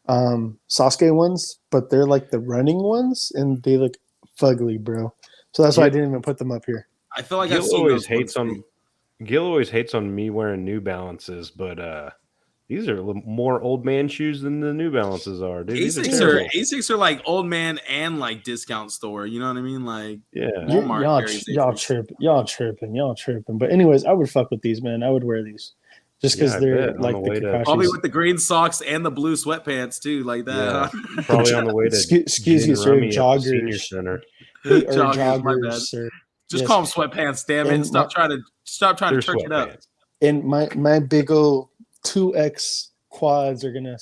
Sasuke ones, but they're like the running ones, and they look fugly, bro. So that's why I didn't even put them up here. I feel like Gil always hates on me wearing New Balances, but these are a little more old man shoes than the New Balances are, dude. Asics are like old man and like discount store. You know what I mean? Like, Walmart. Y'all tripping. But anyways, I would fuck with these, man. I would wear these just because they're like the Kakashis. Probably with the green socks and the blue sweatpants too, like that. Yeah. Probably on the way to excuse me, sir. Joggers. Senior Center. Joggers, sir. Just call them sweatpants, damn it! And stop trying to trick it up. And my big old 2X quads are gonna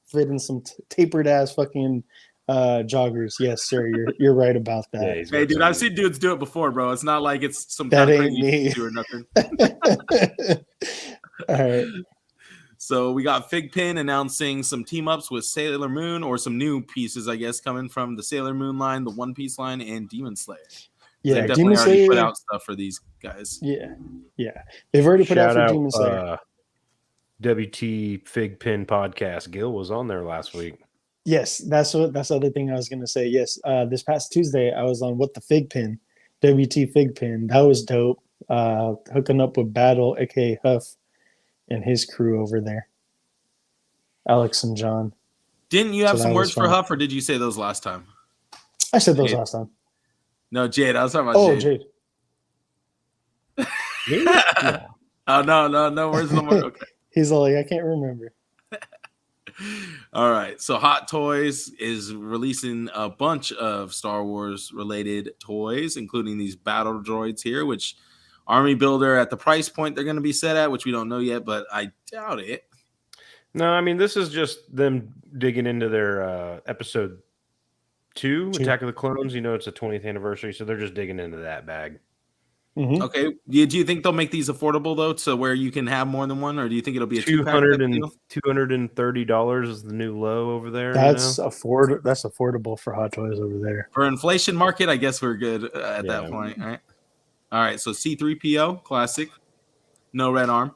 fit in some tapered ass fucking joggers. Yes, sir. You're right about that. Yeah, hey, dude, I've seen dudes do it before, bro. It's not like it's some that kind of ain't me or nothing. All right. So we got Figpin announcing some team ups with Sailor Moon, or some new pieces, I guess, coming from the Sailor Moon line, the One Piece line, and Demon Slayer. Yeah, they definitely already put out stuff for these guys. Yeah. They've already put out for Demon Slayer. WT Figpin podcast. Gil was on there last week. Yes, that's the other thing I was gonna say. Yes, this past Tuesday I was on What the Figpin, WT Figpin. That was dope. Hooking up with Battle, aka Huff, and his crew over there. Alex and John. Didn't you have So some that was words for fun. Huff, or did you say those last time? I said those Jade. last time. No, Jade. I was talking about Oh, Jade. Jade. Oh, no words no more. Okay. He's all like, I can't remember. All right. So Hot Toys is releasing a bunch of Star Wars related toys, including these battle droids here, which Army Builder at the price point they're going to be set at, which we don't know yet, but I doubt it. No, I mean, this is just them digging into their episode 2, Attack of the Clones. You know, it's a 20th anniversary, so they're just digging into that bag. Mm-hmm. Okay. Do you think they'll make these affordable, though, to where you can have more than one, or do you think it'll be a $230 is the new low over there? That's affordable for Hot Toys over there. For inflation market, I guess we're good at that point, right? All right, so C-3PO, classic. No red arm.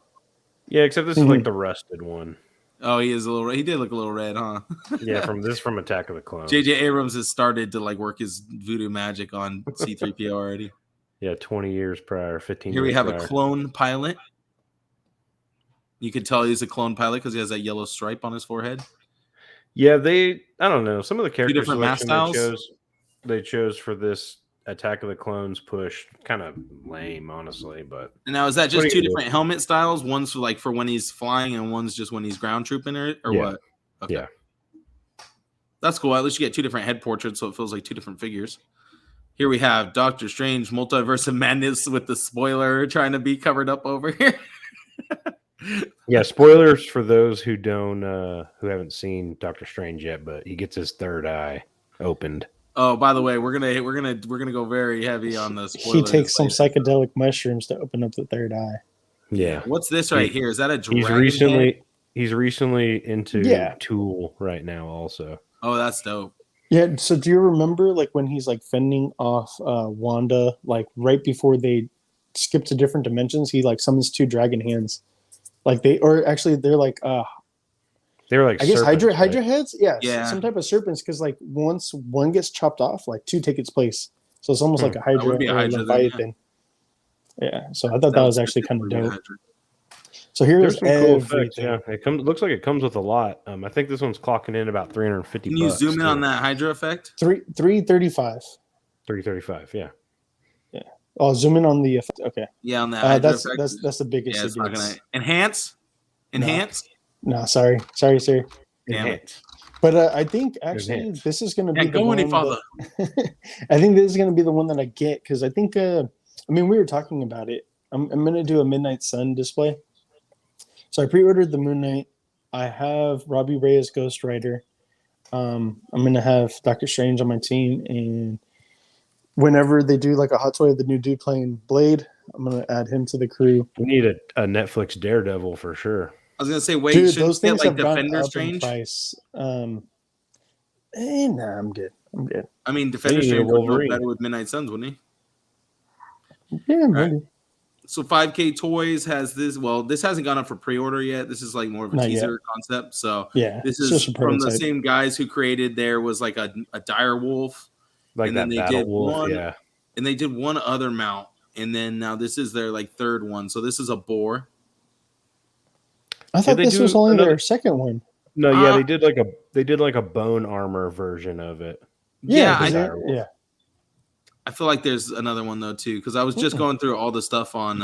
Yeah, except this is like the rusted one. Oh, he did look a little red, huh? Yeah, from Attack of the Clones. J.J. Abrams has started to work his voodoo magic on C-3PO already. Yeah, 20 years prior, 15 Here years we have prior. a clone pilot. You can tell he's a clone pilot because he has that yellow stripe on his forehead. Yeah, I don't know. Some of the character different mask selection they chose for this Attack of the Clones push, kind of lame, honestly. But and now is that just two different helmet styles? One's for when he's flying, and one's just when he's ground trooping, or what? Okay. Yeah, that's cool. At least you get two different head portraits, so it feels like two different figures. Here we have Doctor Strange, Multiverse of Madness, with the spoiler trying to be covered up over here. Yeah, spoilers for those who haven't seen Doctor Strange yet, but he gets his third eye opened. Oh, by the way, we're gonna go very heavy on the spoilers. He takes some psychedelic mushrooms to open up the third eye. Yeah. What's this right here? Is that a dragon head? He's recently into Tool right now also. Oh, that's dope. Yeah, so do you remember when he's fending off Wanda, right before they skip to different dimensions, he summons 2 dragon hands. They're I guess Hydra heads? Yeah. Some type of serpents, because once one gets chopped off, 2 take its place. So it's almost like a Hydra or a Leviathan. Yeah, so I thought that was actually kind of dope. So here's some cool effects. Yeah, looks like it comes with a lot. I think this one's clocking in about $350. Can you zoom in on that Hydra effect? 335. 335. Yeah. Yeah. Oh, zoom in on the effect. Okay. Yeah, on that Hydra effect. That's the biggest. Yeah, it's not gonna enhance. No, sorry, sir. Enhance. But I think actually this is going to be the one. I think this is going to be the one that I get, because I think we were talking about it. I'm going to do a Midnight Sun display. So I pre-ordered the Moon Knight. I have Robbie Reyes Ghost Rider. I'm going to have Doctor Strange on my team, and whenever they do a hot toy of the new dude playing Blade, I'm going to add him to the crew. We need a Netflix Daredevil for sure. I was going to say, wait, dude, those things have Defender gone up Strange? in price. Nah, I'm good. I mean, Defender Strange would go better with Midnight Suns, wouldn't he? Yeah, maybe. Right. So 5K Toys has this. Well, this hasn't gone up for pre-order yet. This is more of a teaser concept. So yeah, this is from the same guys who created. There was a dire wolf, and then they did wolf, and they did one other mount, and then now this is their third one. So this is a boar. I thought this was only their second one. No, yeah, they did a bone armor version of it. Yeah. I feel like there's another one though too, because I was just going through all the stuff on.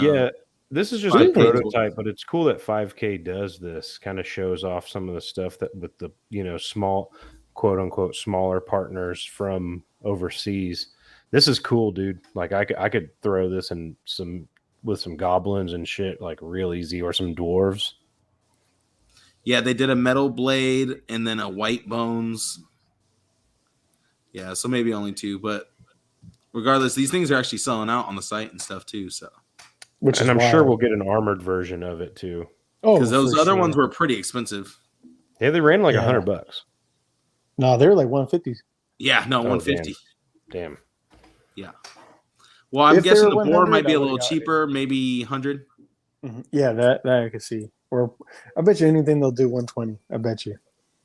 This is just a prototype, but it's cool that 5K does this. Kind of shows off some of the stuff that with the small, quote unquote, smaller partners from overseas. This is cool, dude. I could throw this in with some goblins and shit real easy, or some dwarves. Yeah, they did a metal blade and then a white bones. Yeah, so maybe only 2, but regardless, these things are actually selling out on the site and stuff too. So, and I'm sure we'll get an armored version of it too. Oh, because those other ones were pretty expensive. Yeah, they ran $100. No, they're 150. Yeah, no, 150. Damn. Yeah. Well, I'm guessing the board might be a little cheaper, maybe 100. Mm-hmm. Yeah, that I could see. Or I bet you anything they'll do 120. I bet you.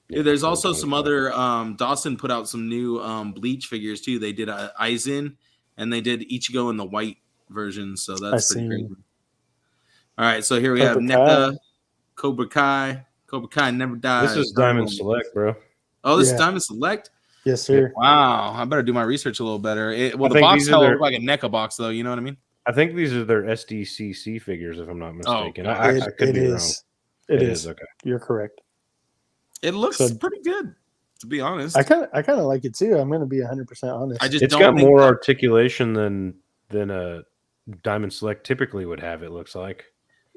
Yeah, there's also some other Dawson put out some new Bleach figures too. They did Aizen, and they did Ichigo in the white version, so that's pretty crazy. All right, so here we have NECA. Cobra Kai. Cobra Kai never dies. This is Diamond Select, bro. Oh, this is Yeah. Diamond Select? Yes, sir. Wow. I better do my research a little better. Well, I the think box these are hell their- looked like a NECA box, though. You know what I mean? I think these are their SDCC figures, if I'm not mistaken. God. I could It be wrong. is. It is. Okay. You're correct. It looks So- pretty good, to be honest. I kind of like it too. I'm going to be 100% honest. I just It's don't got think more that- articulation than a Diamond Select typically would have. It looks like.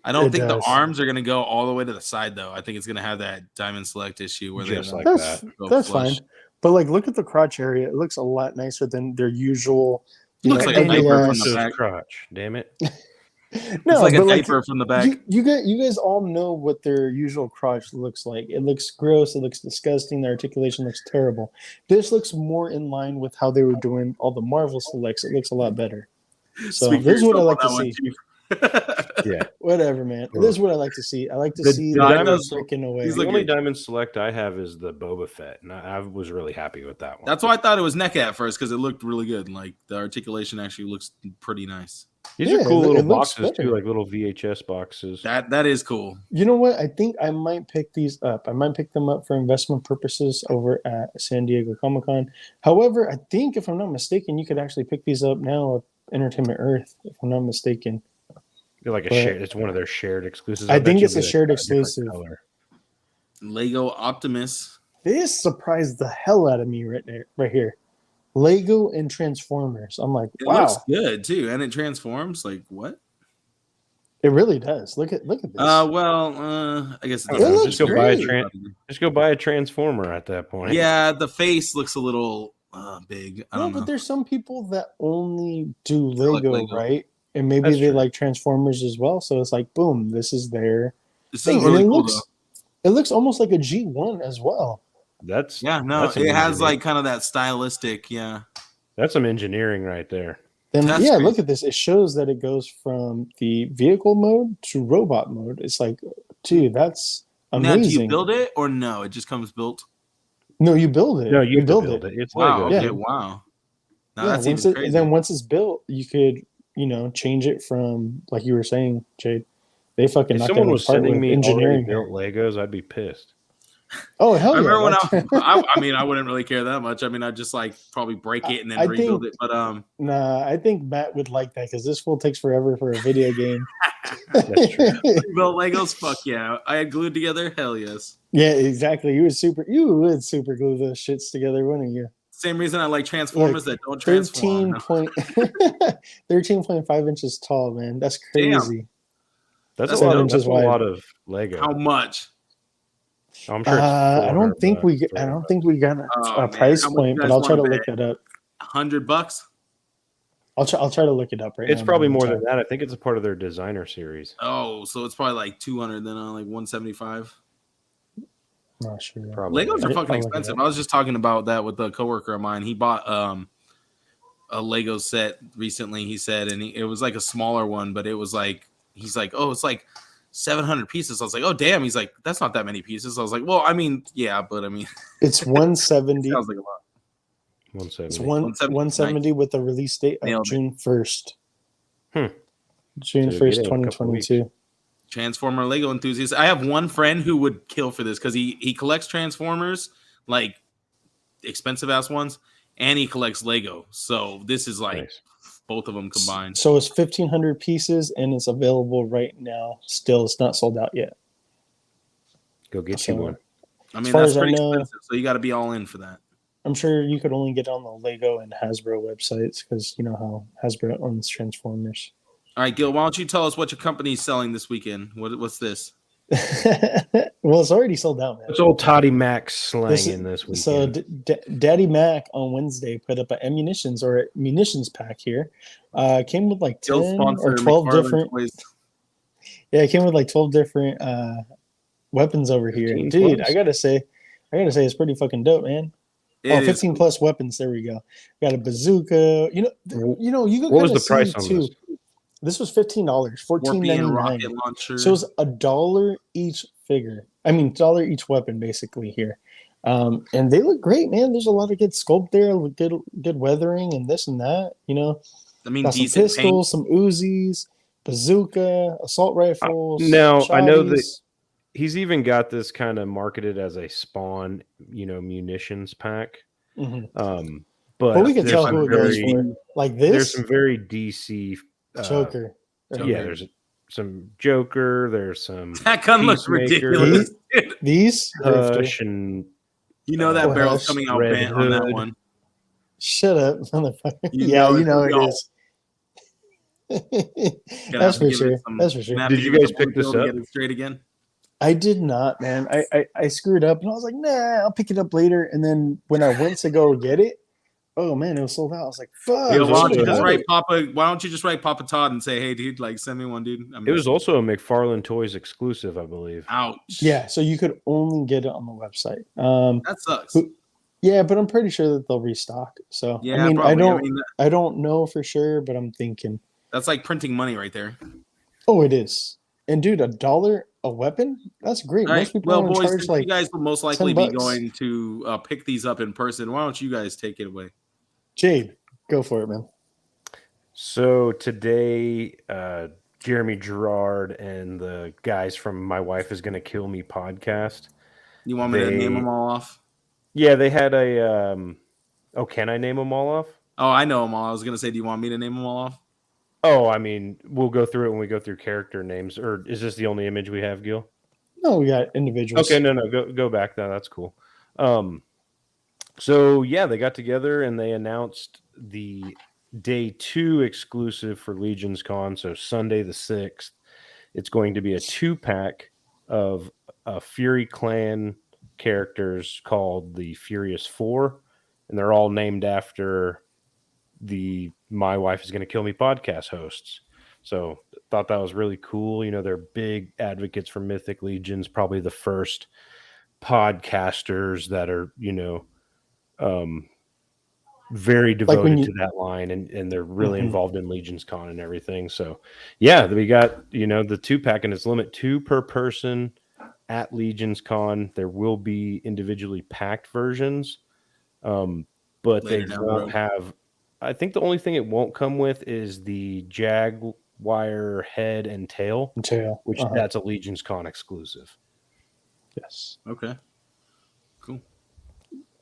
I don't It think does. the arms are going to go all the way to the side, though. I think it's going to have that Diamond Select issue where Just they like that's that. go that's flush. fine. But like, look at the crotch area. It looks a lot nicer than their usual. Looks like a ugly diaper from ass- the back. Crotch. Damn it. No, it's like a but diaper from the back. you guys all know what their usual crotch looks like. It looks gross. It looks disgusting. The articulation looks terrible. This looks more in line with how they were doing all the Marvel selects. It looks a lot better. So Speak for this is what I yourself like to on that one, see. Chief. Yeah. Whatever, man. Cool. This is what I like to see. I like to The see the Diamond diamonds breaking away. He's The like- only Diamond Select I have is the Boba Fett, and I was really happy with that one. That's why I thought it was NECA at first, because it looked really good. Like the articulation actually looks pretty nice. These Yeah, are cool it little looks boxes better. too, like little VHS boxes. That is cool. You know what? I think I might pick these up. I might pick them up for investment purposes over at San Diego Comic-Con. However, I think if I'm not mistaken, you could actually pick these up now at Entertainment Earth, if I'm not mistaken. They're like a But- shared. It's one of their shared exclusives. I bet think you it's a they've shared got different exclusive. color. Lego Optimus. This surprised the hell out of me right here. Lego and Transformers. I'm like, It wow, looks good too, and it transforms. Like what? it really does. Look at this. I guess It looks just go buy a great. just go buy a Transformer at that point. Yeah, the face looks a little big. I No, don't know. but there's some people that only do Lego, Lego. right? And maybe That's they true. like Transformers as well. So it's like, boom, this is their This thing. is really And cool it looks almost like a G1 as well. That's though. Yeah, no, that's some it has engineering. like kind of that stylistic. Yeah, That's some engineering right there. Then That's yeah, great. look at this. It shows that it goes from the vehicle mode to robot mode. It's like, dude, that's now do amazing. you build it or no? It just comes built. No, you build it. No, you have to build build it. It's Wow. Lego. Okay. Yeah. Wow. Now Yeah, that's once even crazy. then once it's built, you could, change it from, like you were saying, Jade. They fucking If knocked someone it was apart sending with me engineering. already built Legos, I'd be pissed. Oh hell I yeah! remember when that's- I mean, I wouldn't really care that much. I mean, I'd just like probably break it and then I rebuild think- it. But Nah, I think Matt would like that because this fool takes forever for a video game. That's true. built Legos, fuck yeah! I had glued together, hell yes. Yeah, exactly. You would super glue those shits together, wouldn't you? Same reason I like Transformers that don't transform. 13.5 inches tall, man. That's Damn. crazy. That's That's a lot. dope. That's a Wide. lot of Lego. How much? I'm sure. It's I don't think $400 we. for I it, don't but- think we got a, Oh, a man. price How much point, you but guys I'll try to wanna look that up. $100? I'll try to look it up right now. It's probably more than than that. I think it's a part of their designer series. Oh, so it's probably like 200 then on like 175. not sure. Probably. Legos are I'll fucking look it expensive. up. I was just talking about that with a coworker of mine. He bought a Lego set recently, he said, and it was like a smaller one, but it was like, he's like, oh, it's like 700 pieces. I was like, oh, damn. He's like, that's not that many pieces. I was like, well, I mean, yeah, but I mean, It's 170. sounds like a lot. 170. It's 170. 170 with a release date of Nailed it. June 1st. Hmm. June So 1st, get it in a couple 2022. Transformer Lego enthusiast. I have one friend who would kill for this because he collects Transformers, like expensive ass ones, and he collects Lego. So this is like Nice. both of them combined. So it's 1,500 pieces, and it's available right now. Still, it's not sold out yet. Go get So- you one. I mean, far that's as I pretty know- expensive. So you got to be all in for that. I'm sure you could only get on the Lego and Hasbro websites because you know how Hasbro owns Transformers. All right, Gil, why don't you tell us what your company's selling this weekend? What's this? Well, it's already sold out, man. It's old Toddy Max slanging This this weekend. So Daddy Mac on Wednesday put up a munitions pack here. Came with like 10 Gil sponsor or 12 McFarlane different. Toys. Yeah, it came with like 12 different weapons over here. 15 Dude, plus. I gotta say it's pretty fucking dope, man. It Oh, is 15 plus weapons. There we go. Got a bazooka. You can What was kinda the price see, on too. this? This was $15, Scorpion $14.99. rocket launcher. So it's $1 each figure. I mean, $1 each weapon, basically here. And they look great, man. There's a lot of good sculpt there, good weathering, and this and that. You know, I mean, got some decent pistols, some Uzis, bazooka, assault rifles. Now, I know that- shotties. he's even got this kind of marketed as a Spawn, munitions pack. Mm-hmm. But we can tell who it goes for. Like this, there's some very DC Joker. Yeah, there's some Joker. There's some that gun looks ridiculous. These Hush and that barrel's coming out bent on that one. Shut up, motherfucker. It is. That's for sure. That's for sure. Did you guys pick this up? Get it straight again? I did not, man. I screwed up and I was like, nah, I'll pick it up later. And then when I went to go get it, oh man, it was sold out. I was like, fuck. Why don't you just write Papa Todd and say, hey, dude, like send me one, dude. It was also a McFarlane Toys exclusive, I believe. Ouch. Yeah, so you could only get it on the website. That sucks. Yeah, but I'm pretty sure that they'll restock. So yeah, I mean, probably. I don't know for sure, but I'm thinking that's like printing money right there. Oh, it is. And dude, $1 a weapon? That's great. All right. Most people boys, charge like you guys will most likely be going to pick these up in person. Why don't you guys take it away? Jade, go for it, man. So today, Jeremy Gerard and the guys from My Wife Is Gonna Kill Me podcast. You want me to name them all off? Yeah, they had a. Can I name them all off? Oh, I know them all. I was gonna say, do you want me to name them all off? Oh, I mean, we'll go through it when we go through character names. Or is this the only image we have, Gil? No, we got individuals. Okay, no, go back now. That's cool. So yeah, they got together and they announced the Day 2 exclusive for Legion's Con. So Sunday the 6th, it's going to be a 2-pack of Fury Clan characters called the Furious Four, and they're all named after the My Wife Is Gonna Kill Me podcast hosts. So thought that was really cool. They're big advocates for Mythic Legions, probably the first podcasters that are, very devoted to that line, and they're really involved in Legion's Con and everything. So yeah, we got, the 2-pack, and it's limit 2 per person at Legion's Con. There will be individually packed versions, but they won't have. I think the only thing it won't come with is the Jaguar head and tail, which that's a Legion's Con exclusive. Yes. Okay. Cool.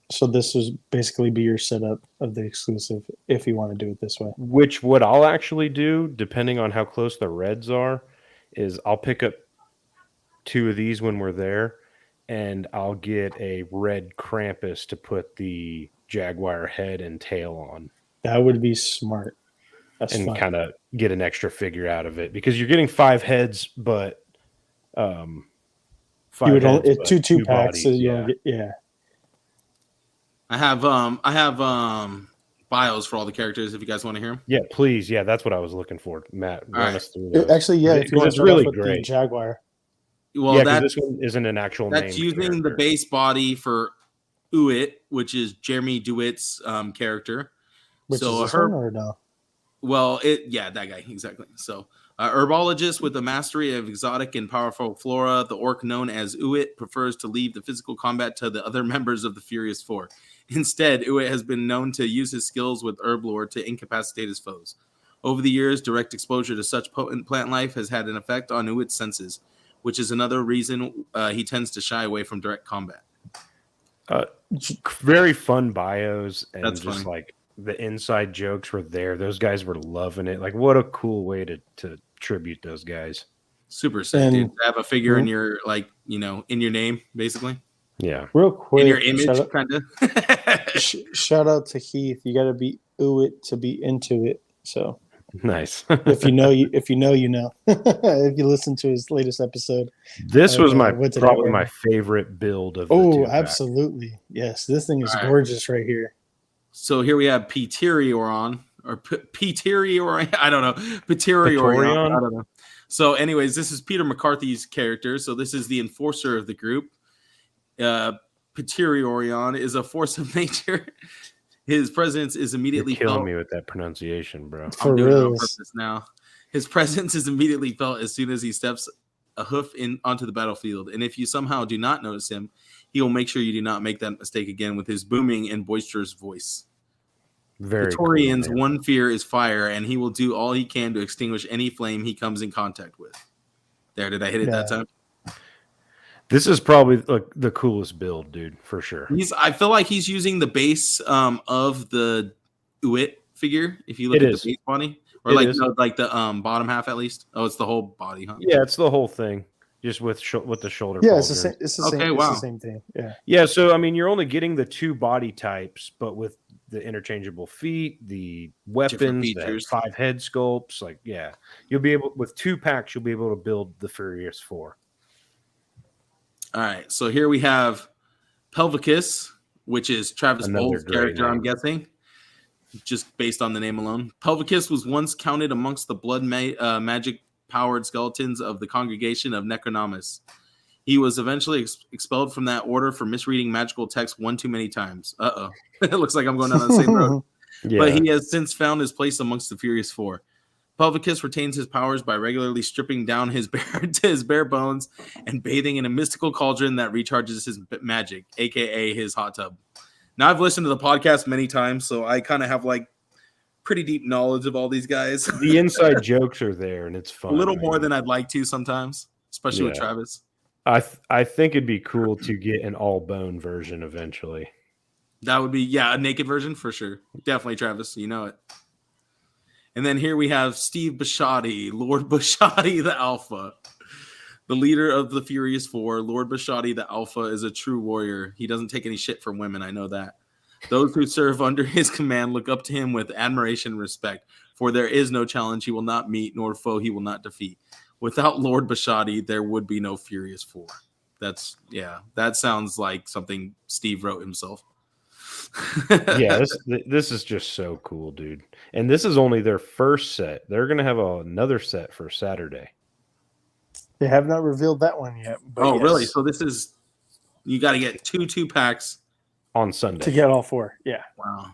So this was basically be your setup of the exclusive if you want to do it this way. Which what I'll actually do, depending on how close the reds are, is I'll pick up 2 of these when we're there, and I'll get a red Krampus to put the Jaguar head and tail on. That would be smart. That's and kind of get an extra figure out of it, because you're getting 5 heads, but 5 heads, 2 packs. So you don't get, I have bios for all the characters if you guys want to hear them. Yeah, please. Yeah, that's what I was looking for. Matt, run us through those. Actually, yeah, if you want it's really great. The Jaguar. Well, this one isn't an actual name. That's using the base body for Uit, which is Jeremy DeWitt's character. Which is this one or no? Well, that guy, exactly. So, herbologist with a mastery of exotic and powerful flora, the orc known as Uit prefers to leave the physical combat to the other members of the Furious Four. Instead, Uit has been known to use his skills with herb lore to incapacitate his foes. Over the years, direct exposure to such potent plant life has had an effect on Uit's senses, which is another reason he tends to shy away from direct combat. Very fun bios, and that's just funny. Like the inside jokes were there. Those guys were loving it. Like, what a cool way to tribute those guys. Super sick, dude. To have a figure in your, in your name, basically. Yeah. Real quick. In your image, kind of. Shout out to Heath. You got to be Uit to be into it. So nice. if you know, you know. If you listen to his latest episode. This was probably my favorite build of the 2-pack. Absolutely. Yes. This thing is gorgeous right here. So here we have Peteriorion, or Peteriorion. I don't know. Peteriorion. I don't know. So anyways, this is Peter McCarthy's character. So this is the enforcer of the group. Peteriorion is a force of nature. His presence is immediately You're killing me with that pronunciation, bro. I'm doing it on purpose now. His presence is immediately felt as soon as he steps a hoof onto the battlefield. And if you somehow do not notice him, he will make sure you do not make that mistake again with his booming and boisterous voice. Praetorian's one fear is fire, and he will do all he can to extinguish any flame he comes in contact with. There, did I hit it that time? This is probably the coolest build, dude, for sure. I feel like he's using the base of the Uit figure. If you look at the base body, or like the bottom half at least. Oh, it's the whole body, huh? Yeah, it's the whole thing, just with the shoulder. Yeah, it's the same. It's the same. Okay, it's the same thing. Yeah. Yeah. So I mean, you're only getting the 2 body types, but with the interchangeable feet, the weapons, the 5 head sculpts. Like, yeah, you'll be able with 2 packs. You'll be able to build the Furious 4. All right, so here we have Pelvicus, which is Travis Bowles' character, I'm guessing, just based on the name alone. Pelvicus was once counted amongst the blood magic-powered skeletons of the Congregation of Necronomus. He was eventually expelled from that order for misreading magical text one too many times. It looks like I'm going down the same road. Yeah. But he has since found his place amongst the Furious 4. Pelvicus retains his powers by regularly stripping down his bare bones and bathing in a mystical cauldron that recharges his magic, aka his hot tub. Now, I've listened to the podcast many times, so I kind of have like pretty deep knowledge of all these guys. The inside jokes are there, and it's fun. A little more than I'd like to sometimes, especially with Travis. I think it'd be cool to get an all bone version eventually. That would be a naked version for sure. Definitely, Travis. You know it. And then here we have Steve Bisciotti, Lord Bisciotti the Alpha, the leader of the Furious 4. Lord Bisciotti the Alpha is a true warrior. He doesn't take any shit from women. I know that. Those who serve under his command look up to him with admiration and respect, for there is no challenge he will not meet, nor foe he will not defeat. Without Lord Bisciotti, there would be no Furious 4. That sounds like something Steve wrote himself. Yeah, this is just so cool, dude. And this is only their first set. They're going to have another set for Saturday. They have not revealed that one yet. But really? So this is, you got to get 2 packs on Sunday to get all 4. Yeah. Wow.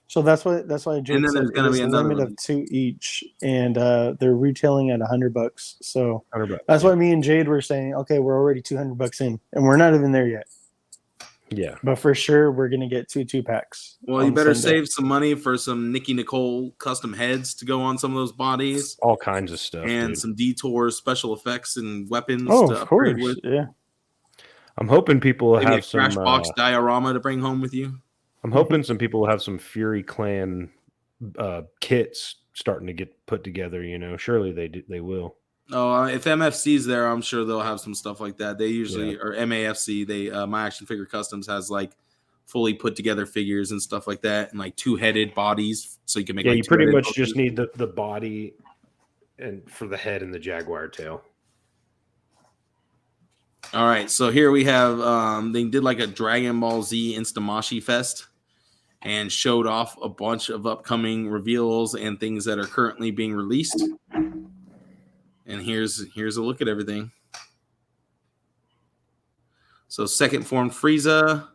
So that's why Jake and then there's going to be a limit of 2 each, and they're retailing at $100. So that's why me and Jade were saying, okay, we're already $200 in, and we're not even there yet. Yeah, but for sure we're gonna get 2 packs. Well, you better save some money for some Nikki Nicole custom heads to go on some of those bodies, all kinds of stuff, and some Detour special effects and weapons. Oh, of course, with. Yeah. I'm hoping people will have some Crash Box diorama to bring home with you. I'm hoping some people will have some Fury Clan kits starting to get put together. You know, surely they will. Oh, if MFC's there, I'm sure they'll have some stuff like that. They usually, or MAFC, My Action Figure Customs has like fully put together figures and stuff like that, and like 2-headed bodies, so you can make. Yeah, you pretty much just need the body, and for the head and the jaguar tail. All right, so here we have. They did like a Dragon Ball Z Instamashi Fest, and showed off a bunch of upcoming reveals and things that are currently being released. And here's a look at everything. So second form Frieza.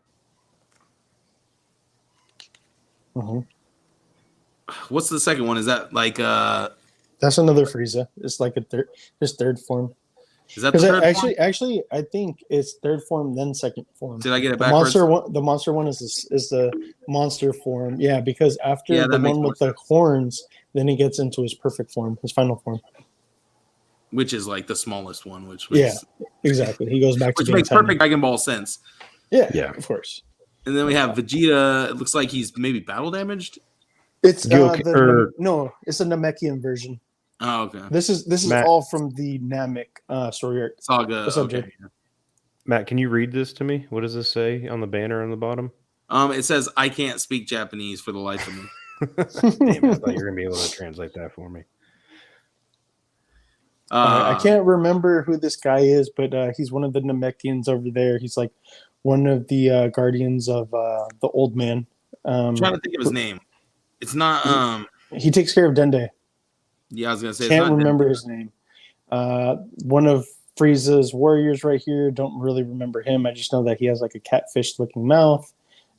What's the second one? Is that like That's another Frieza. It's like his third form. Is that the third form? Actually, I think it's third form then second form. Did I get it backwards? The monster one is the monster form. Yeah, because after the one with the horns, then he gets into his perfect form, his final form. Which is like the smallest one, which exactly. He goes back to which makes perfect Dragon Ball sense. Yeah, of course. And then we have Vegeta. It looks like he's maybe battle damaged. It's it's a Namekian version. Oh, okay. This is all from the Namek story arc saga. Okay. Matt, can you read this to me? What does this say on the banner on the bottom? It says, "I can't speak Japanese for the life of me." Damn, I thought you were gonna be able to translate that for me. I can't remember who this guy is, but he's one of the Namekians over there. He's like one of the guardians of the old man. I'm trying to think of his name. It's not. He takes care of Dende. Yeah, I was gonna say. Can't remember his name. One of Frieza's warriors right here. Don't really remember him. I just know that he has like a catfish-looking mouth,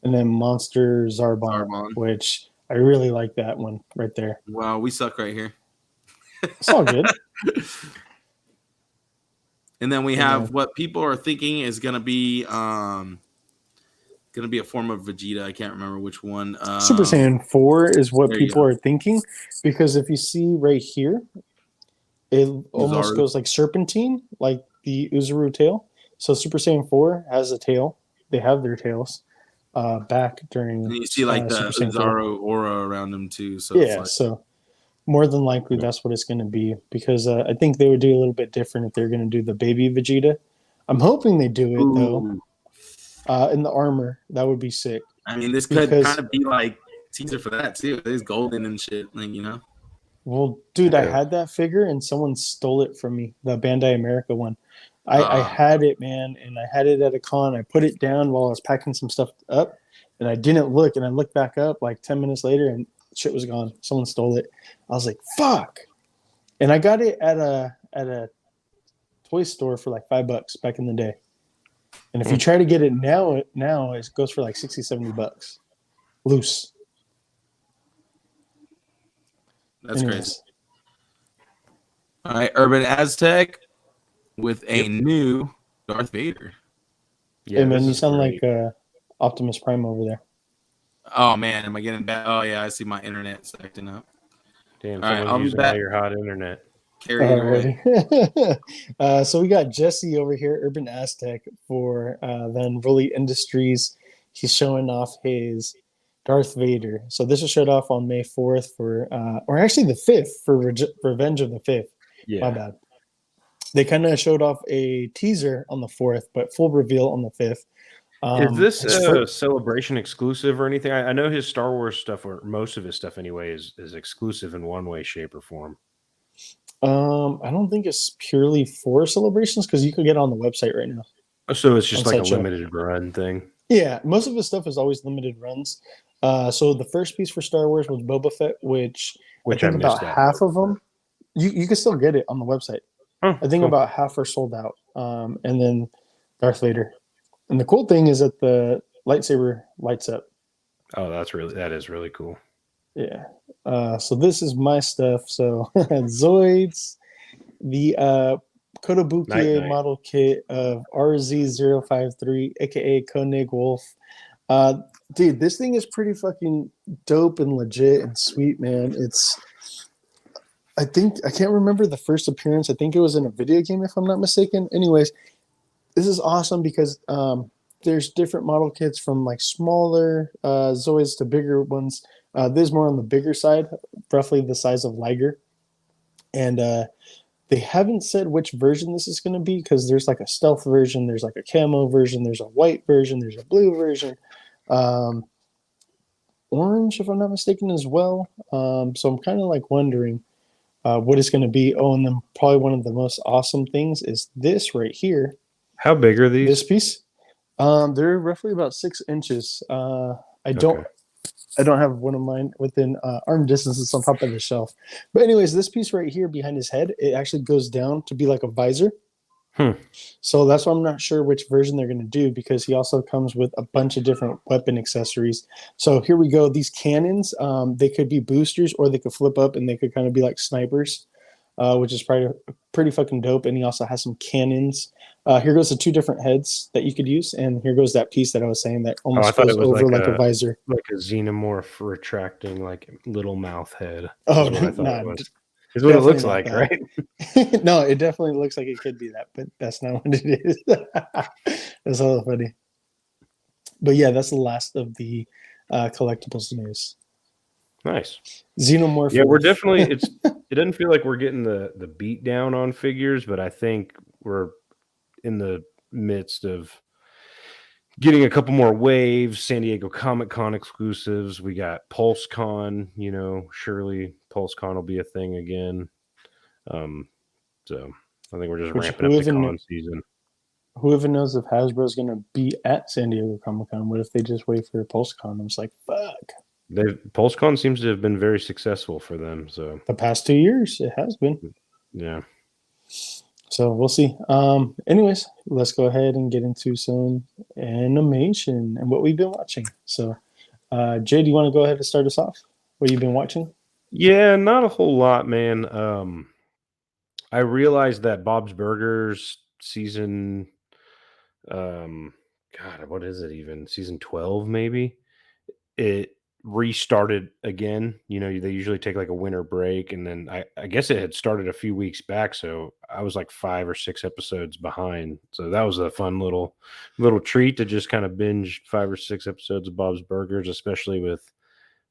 and then Monster Zarbon, which I really like that one right there. Wow, we suck right here. It's all good. And then we have what people are thinking is going to be a form of Vegeta. I can't remember which one. Super Saiyan 4 is what people are thinking, because if you see right here, it almost goes like serpentine, like the Uzuru tail. So Super Saiyan 4 has a tail. They have their tails back during And you see like the Super Saiyan 4. Zaro aura around them too. So it's Yeah, like, so more than likely that's what it's going to be, because I think they would do a little bit different if they're going to do the baby Vegeta. I'm hoping they do it though. ooh. In the armor, that would be sick. I mean, this could kind of be like teaser for that too. There's golden and shit, like, you know. Well, dude, I Yeah. had that figure and someone stole it from me, the Bandai America one. I had it, man, and I had it at a con. I put it down while I was packing some stuff up, and I didn't look, and I looked back up like 10 minutes later, and shit was gone. Someone stole it. I was like, fuck. And I got it at a toy store for like $5 back in the day. And if you try to get it now it goes for like 60, $70 loose. That's crazy. All right, Urban Aztec with a new Darth Vader. Yeah, hey, man, you sound great. Like Optimus Prime over there. Oh man, am I getting back? Oh yeah, I see my internet's acting up. Damn, someone's using all your hot internet. Carry it away. So we got Jesse over here, Urban Aztec, for the Unruly Industries. He's showing off his Darth Vader. So this was showed off on May 4th for, or actually the 5th for Revenge of the 5th. Yeah. My bad. They kind of showed off a teaser on the 4th, but full reveal on the 5th. Is this a Celebration exclusive or anything? I know his Star Wars stuff, or most of his stuff anyway, is exclusive in one way, shape, or form. I don't think it's purely for Celebrations, because you could get it on the website right now. So it's just like a limited run thing. Yeah, most of his stuff is always limited runs. So the first piece for Star Wars was Boba Fett, which I think about half of them, you can still get it on the website. Oh, I think about half are sold out. And then Darth Vader. And the cool thing is that the lightsaber lights up. Oh, that is really cool. Yeah. So this is my stuff. So Zoids, the Kotobukiya model kit of RZ053, aka Koenig Wolf. Dude, this thing is pretty fucking dope and legit and sweet, man. I can't remember the first appearance. I think it was in a video game, if I'm not mistaken. Anyways, this is awesome because there's different model kits from like smaller Zoids to bigger ones. There's more on the bigger side, roughly the size of Liger. And they haven't said which version this is going to be, because there's like a stealth version, there's like a camo version, there's a white version, there's a blue version. Orange, if I'm not mistaken, as well. So I'm kind of like wondering what it's going to be. Oh, and then probably one of the most awesome things is this right here. How big are these? This piece? They're roughly about 6 inches. I don't have one of mine within arm distance. It's on top of the shelf. But anyways, this piece right here behind his head, it actually goes down to be like a visor. So that's why I'm not sure which version they're going to do, because he also comes with a bunch of different weapon accessories. So here we go. These cannons, they could be boosters, or they could flip up and they could kind of be like snipers, which is pretty fucking dope. And he also has some cannons. Here goes the 2 different heads that you could use, and here goes that piece that I was saying that almost goes over like a visor, like a xenomorph retracting, like little mouth head. Oh, nah, is what it looks like, right? No, it definitely looks like it could be that, but that's not what it is. That's all funny. But yeah, that's the last of the collectibles news. Nice. Xenomorph. Yeah, we're definitely. It doesn't feel like we're getting the beat down on figures, but I think we're in the midst of getting a couple more waves. San Diego Comic-Con exclusives. We got PulseCon. Surely PulseCon will be a thing again. So I think we're just ramping up the con season. Who even knows if Hasbro's going to be at San Diego Comic-Con? What if they just wait for PulseCon? I'm just like, fuck. PulseCon seems to have been very successful for them. So the past 2 years, it has been. Yeah. So we'll see. Anyways, let's go ahead and get into some animation and what we've been watching. So, Jay, do you want to go ahead and start us off? What you've been watching? Yeah, not a whole lot, man. I realized that Bob's Burgers season, God, what is it even? Season 12, maybe? It restarted again. They usually take like a winter break, and then I guess it had started a few weeks back, so I was like 5 or 6 episodes behind. So that was a fun little treat to just kind of binge 5 or 6 episodes of Bob's Burgers, especially with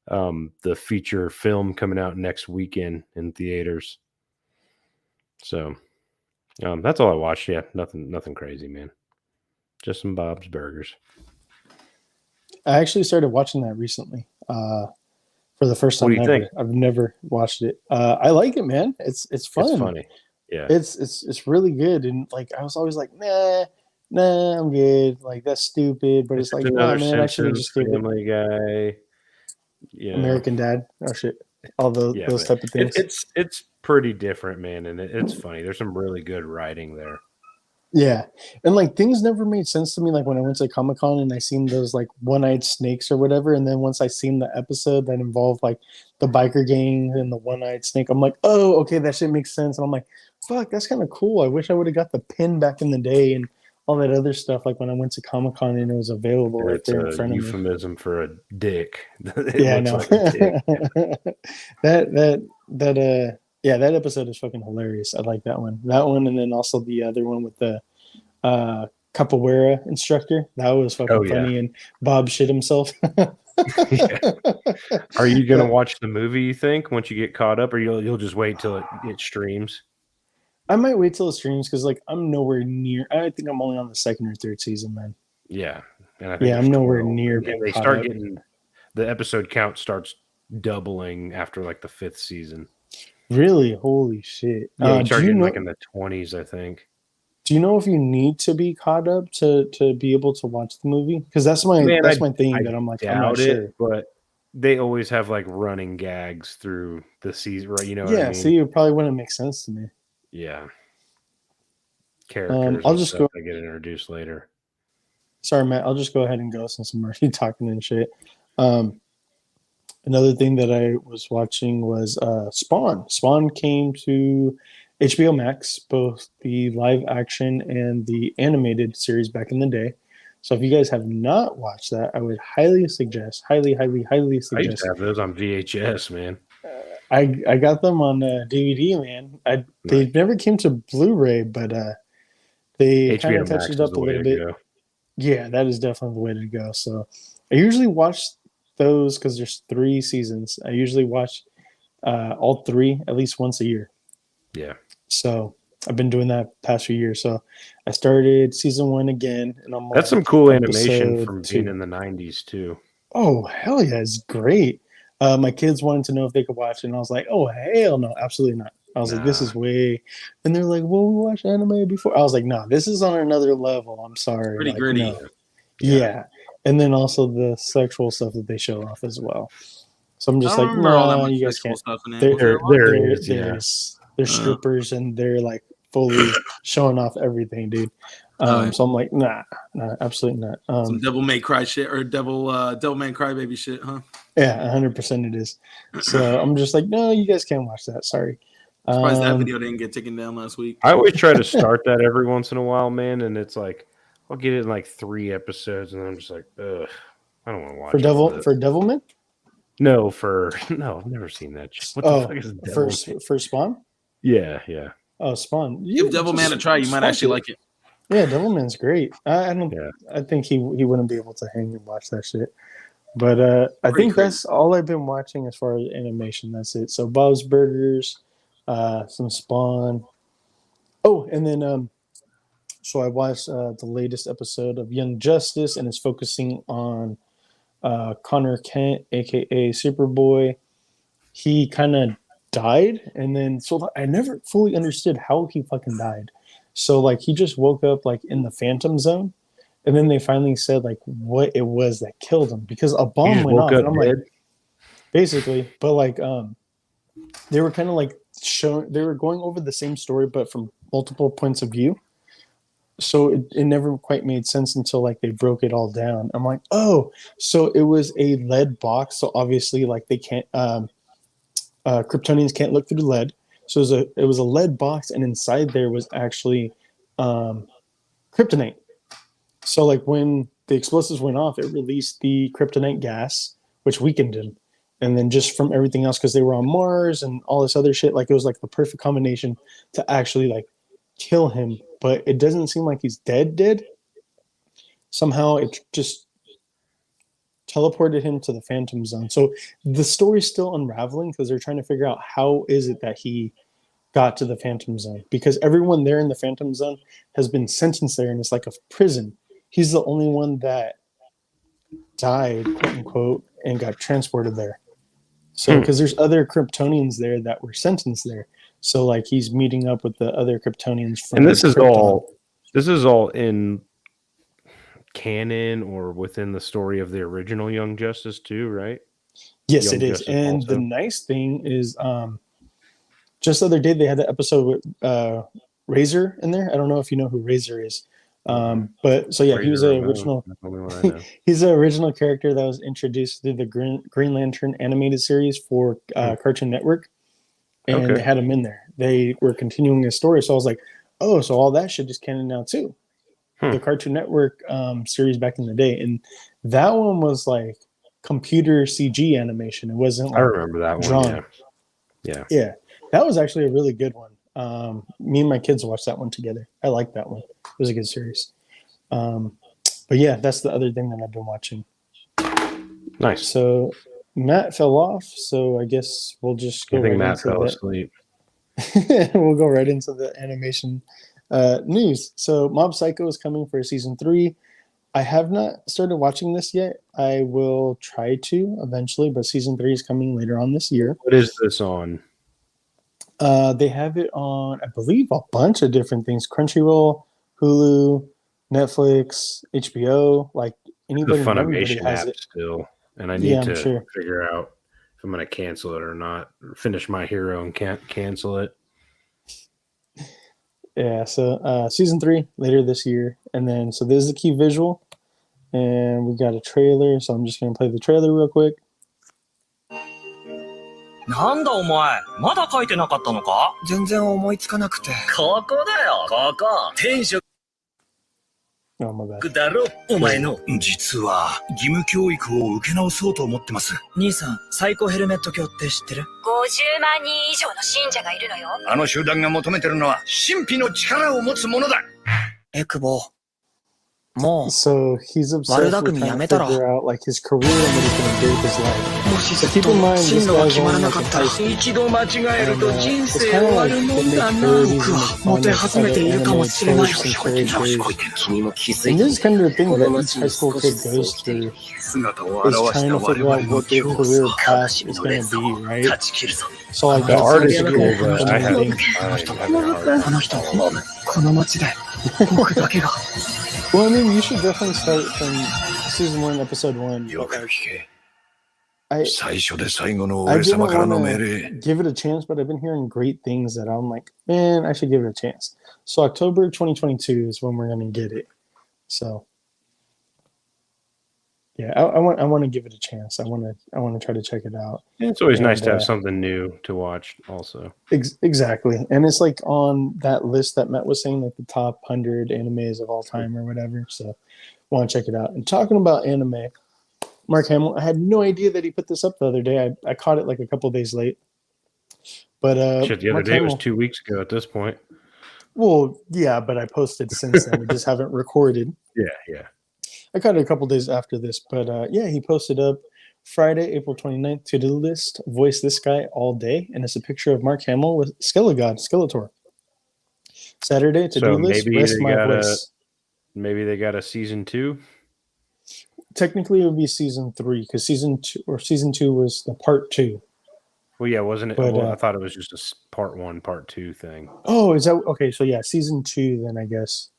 the feature film coming out next weekend in theaters. So that's all I watched. Yeah, nothing crazy, man. Just some Bob's Burgers. I actually started watching that recently. For the first time What do you ever. think? I've never watched it. I like it, man. It's fun. It's funny. Yeah. It's really good. And like I was always like, nah, I'm good. Like that's stupid. But it's like, another man, I should have Simpsons, just gave it Family Guy. Yeah. American Dad. Oh shit. All those type of things. It's pretty different, man, and it's funny. There's some really good writing there. Yeah. And like things never made sense to me. Like when I went to Comic-Con and I seen those like one-eyed snakes or whatever. And then once I seen the episode that involved like the biker gang and the one-eyed snake, I'm like, oh, okay, that shit makes sense. And I'm like, fuck, that's kind of cool. I wish I would have got the pin back in the day and all that other stuff. Like when I went to Comic-Con and it was available right there in front of me. Euphemism for a dick. Yeah, I know. Like that episode is fucking hilarious. I like that one. That one, and then also the other one with the capoeira instructor. That was fucking funny. And Bob shit himself. Are you gonna watch the movie, you think, once you get caught up, or you'll just wait till it streams? I might wait till it streams because like I'm nowhere near. I think I'm only on the 2nd or 3rd season, man. Yeah, and I think I'm nowhere near. And they start getting the episode count starts doubling after like the 5th season. Really? Holy shit! Yeah, you start getting like in the 20s, I think. Do you know if you need to be caught up to be able to watch the movie? Because that's my thing that I'm like, I'm not sure. But they always have like running gags through the season, right? You know what I mean? See, it probably wouldn't make sense to me. Yeah. Characters I'll just go. They get introduced later. Sorry, Matt. I'll just go ahead and go since I'm already talking and shit. Another thing that I was watching was Spawn. Spawn came to HBO Max, both the live action and the animated series back in the day. So if you guys have not watched that, I would highly suggest. I used to have those on VHS, man. I got them on DVD, man. They never came to Blu-ray, but they kind of touched it up a little bit. Go. Yeah, that is definitely the way to go. So I usually watch those because there's 3 seasons. I usually watch all 3 at least once a year. Yeah. So I've been doing that past few years. So I started season 1 again, and I'm. That's some cool animation from being in the 90s too. Oh hell yeah, it's great. My kids wanted to know if they could watch it, and I was like, oh hell no, absolutely not. I was like, this is way, and they're like, well, we watched anime before. I was like, no, this is on another level. I'm sorry. Pretty like, gritty. No. Yeah. And then also the sexual stuff that they show off as well. So I'm just like, no, you guys can't. They're strippers and they're like fully showing off everything, dude. So I'm like, nah, absolutely not. Some Devil May Cry shit or Devil Man Crybaby shit, huh? Yeah, 100% it is. So I'm just like, no, you guys can't watch that. Sorry. Surprised that video didn't get taken down last week. I always try to start that every once in a while, man, and it's like I'll get it in like 3 episodes, and I'm just like, ugh, I don't want to watch for Devilman. No, I've never seen that. What the fuck is Devilman? For Spawn? Yeah. Oh, Spawn. Give Devilman a try. You might actually like it. Yeah, Devilman's great. I don't. Yeah. I think he wouldn't be able to hang and watch that shit. But I think that's all I've been watching as far as animation. That's it. So Bob's Burgers, some Spawn. Oh, and then so I watched the latest episode of Young Justice, and it's focusing on Connor Kent, aka Superboy. He kind of died, and then so I never fully understood how he fucking died. So like he just woke up like in the Phantom Zone, and then they finally said like what it was that killed him because a bomb went off. And I'm like, basically, but like they were kind of like they were going over the same story but from multiple points of view. So it never quite made sense until like they broke it all down. I'm like, oh, so it was a lead box. So obviously like they can't Kryptonians can't look through lead. So it was a lead box, and inside there was actually kryptonite. So like when the explosives went off, it released the kryptonite gas, which weakened him. And then just from everything else, because they were on Mars and all this other shit, like it was like the perfect combination to actually like kill him, but it doesn't seem like he's dead. Somehow it just teleported him to the Phantom Zone. So the story's still unraveling because they're trying to figure out how is it that he got to the Phantom Zone, because everyone there in the Phantom Zone has been sentenced there, and it's like a prison. He's the only one that died, quote unquote, and got transported there. So because there's other Kryptonians there that were sentenced there, so like he's meeting up with the other Kryptonians from And this is Krypton. all in canon or within the story of the original Young Justice too, right? Yes, Young it is. Justice And also. the nice thing is, just the other day they had the episode with Razor in there. I don't know if you know who Razor is, but so yeah, he was Razor an Ramon, original. that's the only one I know. He's an original character that was introduced through the Green Lantern animated series for Cartoon Network, and they had him in there. They were continuing his story, so I was like, oh, so all that shit is canon now too. The Cartoon Network series back in the day, and that one was like computer CG animation. It wasn't like I remember that drawn. one. Yeah. That was actually a really good one. Me and my kids watched that one together. I liked that one. It was a good series. But yeah, that's the other thing that I've been watching. Nice. So Matt fell off, so I guess we'll just go right Matt into fell that. asleep. We'll go right into the animation news. So Mob Psycho is coming for season 3. I have not started watching this yet. I will try to eventually, but season 3 is coming later on this year. What is this on? They have it on, I believe, a bunch of different things: Crunchyroll, Hulu, Netflix, HBO. Like anybody The and everybody Funimation has app it. still, and I need to sure. figure out if I'm going to cancel it or not. Or finish My Hero and can't cancel it. Yeah, so season 3 later this year, and then so this is the key visual, and we got a trailer. So I'm just gonna play the trailer real quick. なんだお前、まだ書いてなかったのか？全然思いつかなくて。ここだよ、ここ。転職 Oh my bad. だろ、お前の。実は、義務教育を受け直そうと思ってます。兄さん、サイコヘルメット教って知ってる？ 50万人以上の信者がいるのよ。あの集団が求めてるのは、神秘の力を持つものだ。久保。もう、 So he's obsessed with trying to figure out like his career and what he's gonna do with his life. もし So ずっ keep と in mind, 進 this 路が guy's 決まら only な like か in ったら、 high school. 一度間違えると人 It's 生 kind 終 of わ like るも they ん make だな。 parodies 僕 and は make モ fun テ of 始め other ているか anime もしれない。 tropes and characters. 君も気づ And い this て is る。 kind of the thing こ that の each 街 high に school 少し kid ずつ goes 起きてい through る姿を is 現し trying た to 我 figure 々 out の what their 恐怖 career と path 悲しみ is の going 連 to 鎖 be, を right? 断ち切るぞ。 So like The that's art like is the cool, big but I implementing have thing. あの人、この街で僕だけが。 Well, I mean, you should definitely start from season 1, episode 1. よ But く like, 聞け。 I 最初で最後の I 俺 didn't 様からの want 命 to 令。 give it a chance, but I've been hearing great things that I'm like, man, I should give it a chance. So October 2022 is when we're gonna get it. So yeah, I want to give it a chance. I want to try to check it out. It's always nice And, to have something new to watch also. Exactly, and it's like on that list that Matt was saying, like the top 100 animes of all time or whatever. So want to check it out. And talking about anime, Mark Hamill, I had no idea that he put this up the other day. I caught it like a couple days late. But Shit, the other Mark day Hamill, was 2 weeks ago at this point. well, yeah, but I posted since then. We just haven't recorded. Yeah. I caught it a couple days after this, but yeah, he posted up Friday, April 29th, to-do list, voice this guy all day, and it's a picture of Mark Hamill with Skeletor. Saturday, to-do So list, maybe rest they my got voice. Maybe they got a season 2. Technically, it would be season 3, because season 2 was the part 2. Well, yeah, wasn't it? But, Well, I thought it was just a part 1, part 2 thing. Oh, is that okay? So yeah, season 2 then, I guess.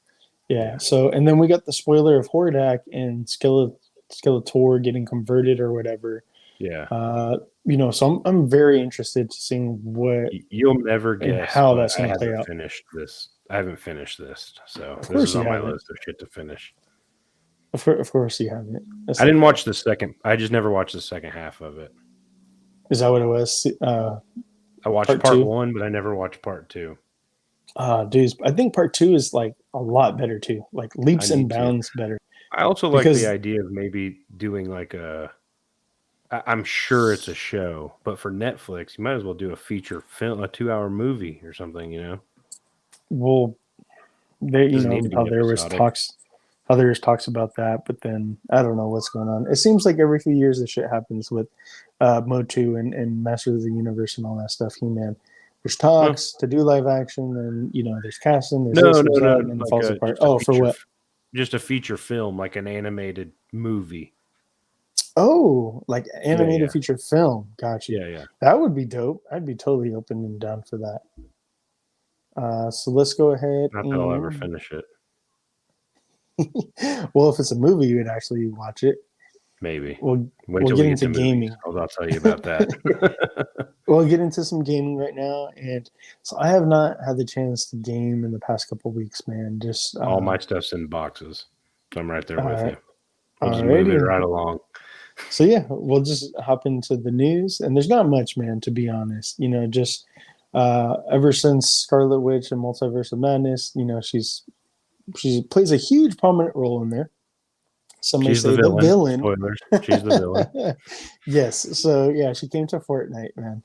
Yeah. So and then we got the spoiler of Hordak and Skeletor getting converted or whatever. Yeah. So I'm very interested to seeing what You'll never and guess how but that's I gonna play haven't out. finished this. I haven't finished this, so Of this course is you on my haven't. list of shit to finish. Of course you haven't. I didn't watch the second. I just never watched the second half of it. Is that what it was? I watched part part 2? 1, but I never watched part 2. Dude, I think part 2 is like a lot better too. Like leaps I and need to. bounds better. I also like Because- the idea of maybe doing like I'm sure it's a show, but for Netflix, you might as well do a feature film, a 2-hour movie or something, you know? Well, there, you Doesn't know need to be how there was episodic. talks about that, but then I don't know what's going on. It seems like every few years this shit happens with Motu and Masters of the Universe and all that stuff. He-Man. There's talks to do live action, and you know there's casting, there's this, there's that, and then it falls apart. Oh, for what? Just a feature film, like an animated movie. Oh, like animated yeah. feature film. Gotcha. Yeah. That would be dope. I'd be totally open and down for that. So let's go ahead. Not that I'll ever finish it. Well, if it's a movie, you'd actually watch it. Maybe. We'll till get into gaming. I'll tell you about that. We'll get into some gaming right now, and so I have not had the chance to game in the past couple of weeks, man. Just all my stuff's in boxes, so I'm right there with you. We'll just alrighty. move it right along. So yeah, we'll just hop into the news, and there's not much, man, to be honest. You know, just ever since Scarlet Witch and Multiverse of Madness, you know, she plays a huge prominent role in there. Some may say the villain. Spoilers. She's the villain. Yes. So yeah, she came to Fortnite, man,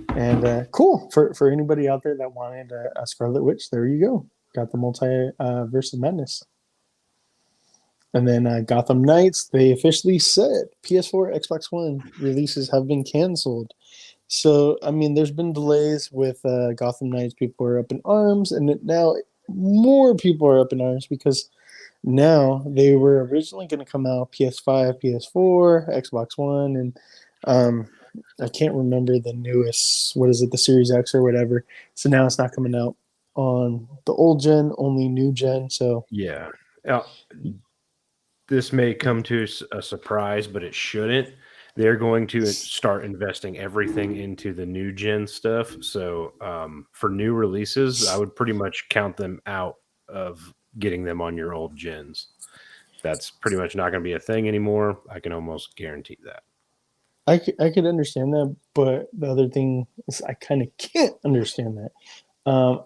and cool for anybody out there that wanted a Scarlet Witch. There you go. Got the Multiverse of Madness. And then Gotham Knights, they officially said PS4, Xbox One releases have been canceled. So, I mean, there's been delays with Gotham Knights. People are up in arms, and now more people are up in arms because now they were originally going to come out PS5, PS4, Xbox One, and I can't remember the newest, what is it, the Series X or whatever. So now it's not coming out on the old gen, only new gen. So yeah. This may come to a surprise, but it shouldn't. They're going to start investing everything into the new gen stuff. So for new releases, I would pretty much count them out of getting them on your old gens. That's pretty much not going to be a thing anymore. I can almost guarantee that. I could understand that, but the other thing is I kind of can't understand that.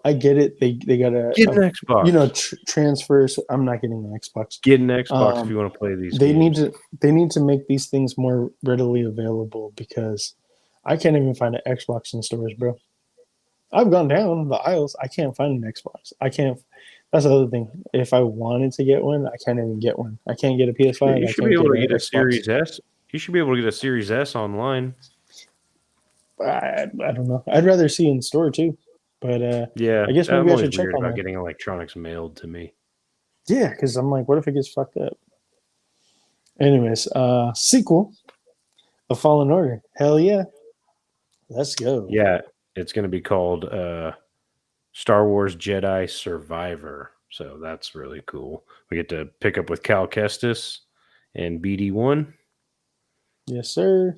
I get it. They got to get an Xbox. You know, transfer. So I'm not getting an Xbox. Get an Xbox if you want to play these. They need to make these things more readily available because I can't even find an Xbox in stores, bro. I've gone down the aisles. I can't find an Xbox. I can't. That's the other thing. If I wanted to get one, I can't even get one. I can't get a PS5. You should be able to get a Series S. You should be able to get a Series S online. I don't know. I'd rather see in store too. But yeah, I guess maybe I should check on about that. getting electronics mailed to me. Yeah, because I'm like, what if it gets fucked up? Anyways, sequel of Fallen Order. Hell yeah. Let's go. Yeah, it's going to be called Star Wars Jedi Survivor. So that's really cool. We get to pick up with Cal Kestis and BD1. Yes, sir.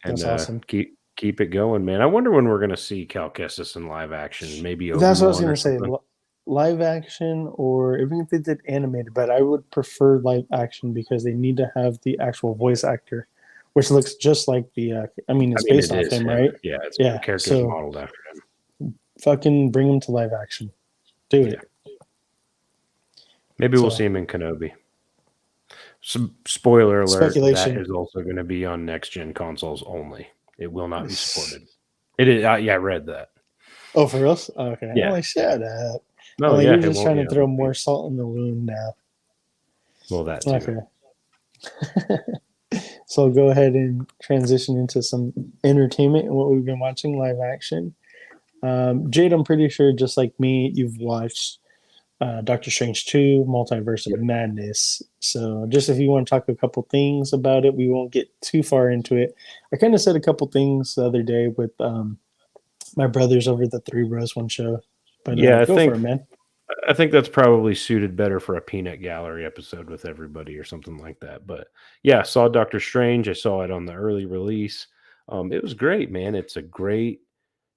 That's and, awesome. Keep it going, man. I wonder when we're going to see Cal Kestis in live action. Maybe Obi-Wan. That's what I was going to say. Live action, or even if they did animated, but I would prefer live action because they need to have the actual voice actor, which looks just like the. It's based off him, right? Yeah, the character's modeled after him. Fucking bring him to live action. Do it. Maybe we'll see him in Kenobi. Some spoiler alert, speculation. That is also going to be on next gen consoles only. It will not be supported. It is. I read that. Oh, for real? Okay. Yeah. I'm like, shut up. No, you're just trying to throw more salt in the wound now. Well, that too. Okay. So I'll go ahead and transition into some entertainment and what we've been watching live action. Jade, I'm pretty sure, just like me, you've watched Doctor Strange 2, Multiverse of Madness. So just if you want to talk a couple things about it, we won't get too far into it. I kind of said a couple things the other day with my brothers over the Three Bros One show. But I go think, for it, man. I think that's probably suited better for a peanut gallery episode with everybody or something like that. But yeah, I saw Doctor Strange. I saw it on the early release. It was great, man. It's a great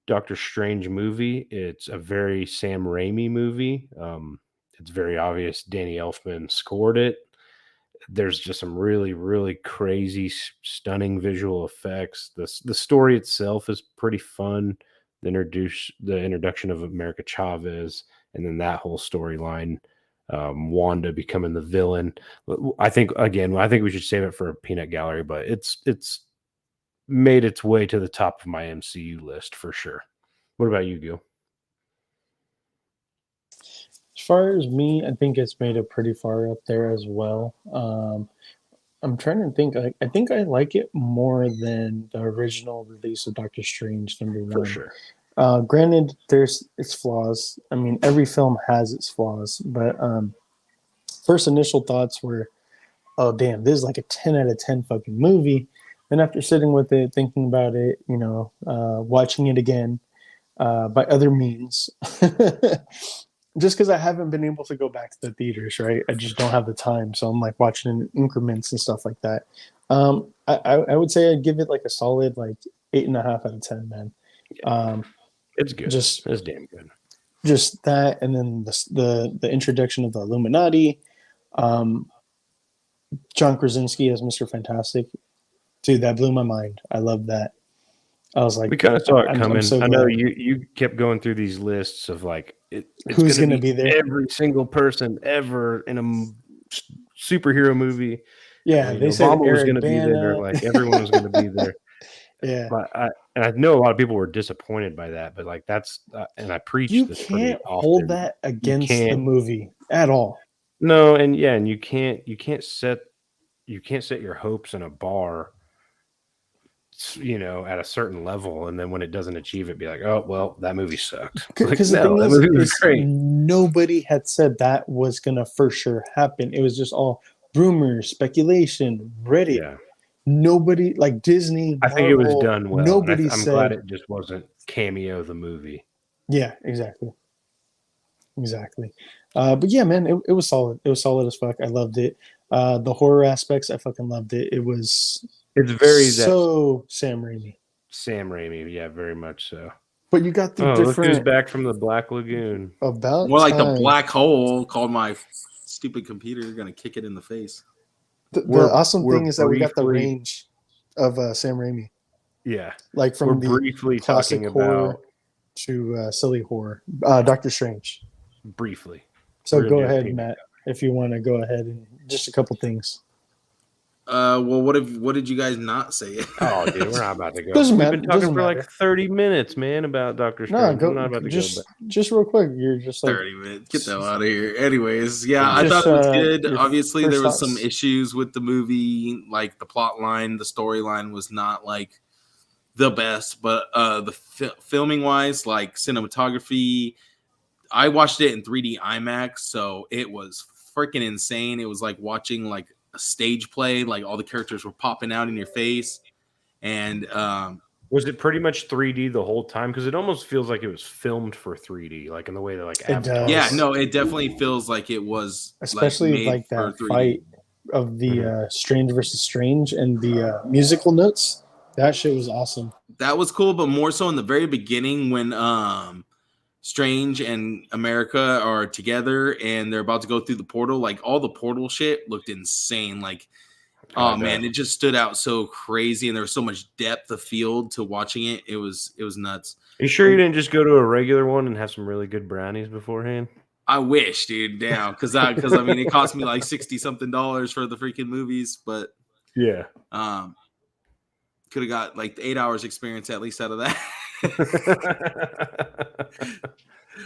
Doctor Strange movie. It's a very Sam Raimi movie. It's very obvious Danny Elfman scored it. There's just some really, really crazy, stunning visual effects. The story itself is pretty fun. The introduction of America Chavez, and then that whole storyline, Wanda becoming the villain. I think we should save it for a peanut gallery, but it's made its way to the top of my MCU list for sure. What about you, Gil? far as me, I think it's made it pretty far up there as well. I'm trying to think. I think I like it more than the original release of Doctor Strange #1. For sure. Granted, there's its flaws. I mean, every film has its flaws, but first initial thoughts were, "Oh, damn, this is like a 10 out of 10 fucking movie." Then after sitting with it, thinking about it, watching it again by other means, just because I haven't been able to go back to the theaters, right? I just don't have the time, so I'm like watching in increments and stuff like that. I would say I'd give it like a solid like 8.5 out of 10, man. It's good. It's damn good. Just that, and then the introduction of the Illuminati, John Krasinski as Mr. Fantastic, dude, that blew my mind. I love that. I was like, we kind of saw it coming. So I know you kept going through these lists of like it's who's going to be there. Every single person ever in a superhero movie. Yeah, they said Obama was Eric going to be there. Like everyone was going to be there. Yeah, but I know a lot of people were disappointed by that. But like that's and I preach. You this can't often. hold that against the movie at all. No, and you can't set your hopes in a bar, at a certain level, and then when it doesn't achieve it, be like, oh well, that movie sucked. Because the thing is great. Nobody had said that was gonna for sure happen. It was just all rumors, speculation, Reddit. Yeah. Nobody like Disney. I think it was done well. Nobody I'm glad it just wasn't Cameo the movie. Yeah, exactly. But yeah, man, it was solid. It was solid as fuck. I loved it. The horror aspects, I fucking loved it. It's very Sam Raimi. Sam Raimi, yeah, very much so. But you got the different. Look who's back from the Black Lagoon. About more like the black hole. Called my stupid computer. You're gonna kick it in the face. The awesome thing is that we got the range of Sam Raimi. Yeah, like from the briefly classic talking horror about to silly horror. Doctor Strange. Briefly. So go ahead, Matt, if you want to go ahead and just a couple things. Well, what did you guys not say? Oh, dude, we're not about to go. We've been talking for like 30 minutes, man, about Doctor Strange. No, just real quick. You're just like 30 minutes. Get that out of here. Anyways, yeah, I thought it was good. Obviously, there was some issues with the movie, like the plot line, the storyline was not like the best, but the filming wise, like cinematography, I watched it in 3D IMAX, so it was freaking insane. It was like watching like a stage play, like all the characters were popping out in your face. And was it pretty much 3D the whole time? Because it almost feels like it was filmed for 3D, like in the way that like yeah, no, it definitely feels like it was, especially like that fight of the Strange versus Strange and the musical notes. That shit was awesome. That was cool, but more so in the very beginning when Strange and America are together and they're about to go through the portal. Like all the portal shit looked insane. Like, oh man, it just stood out so crazy, and there was so much depth of field to watching it. It was nuts. Are you sure you didn't just go to a regular one and have some really good brownies beforehand? I wish, dude. Damn, because I mean, it cost me like $60-something for the freaking movies, but yeah, could have got like the 8 hours experience at least out of that.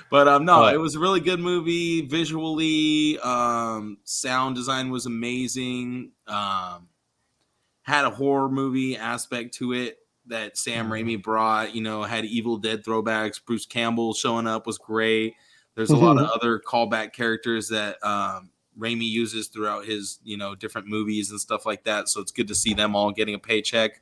But no, it was a really good movie visually. Sound design was amazing. Had a horror movie aspect to it that Sam Raimi brought. Had Evil Dead throwbacks. Bruce Campbell showing up was great. There's a lot of other callback characters that Raimi uses throughout his different movies and stuff like that. So it's good to see them all getting a paycheck.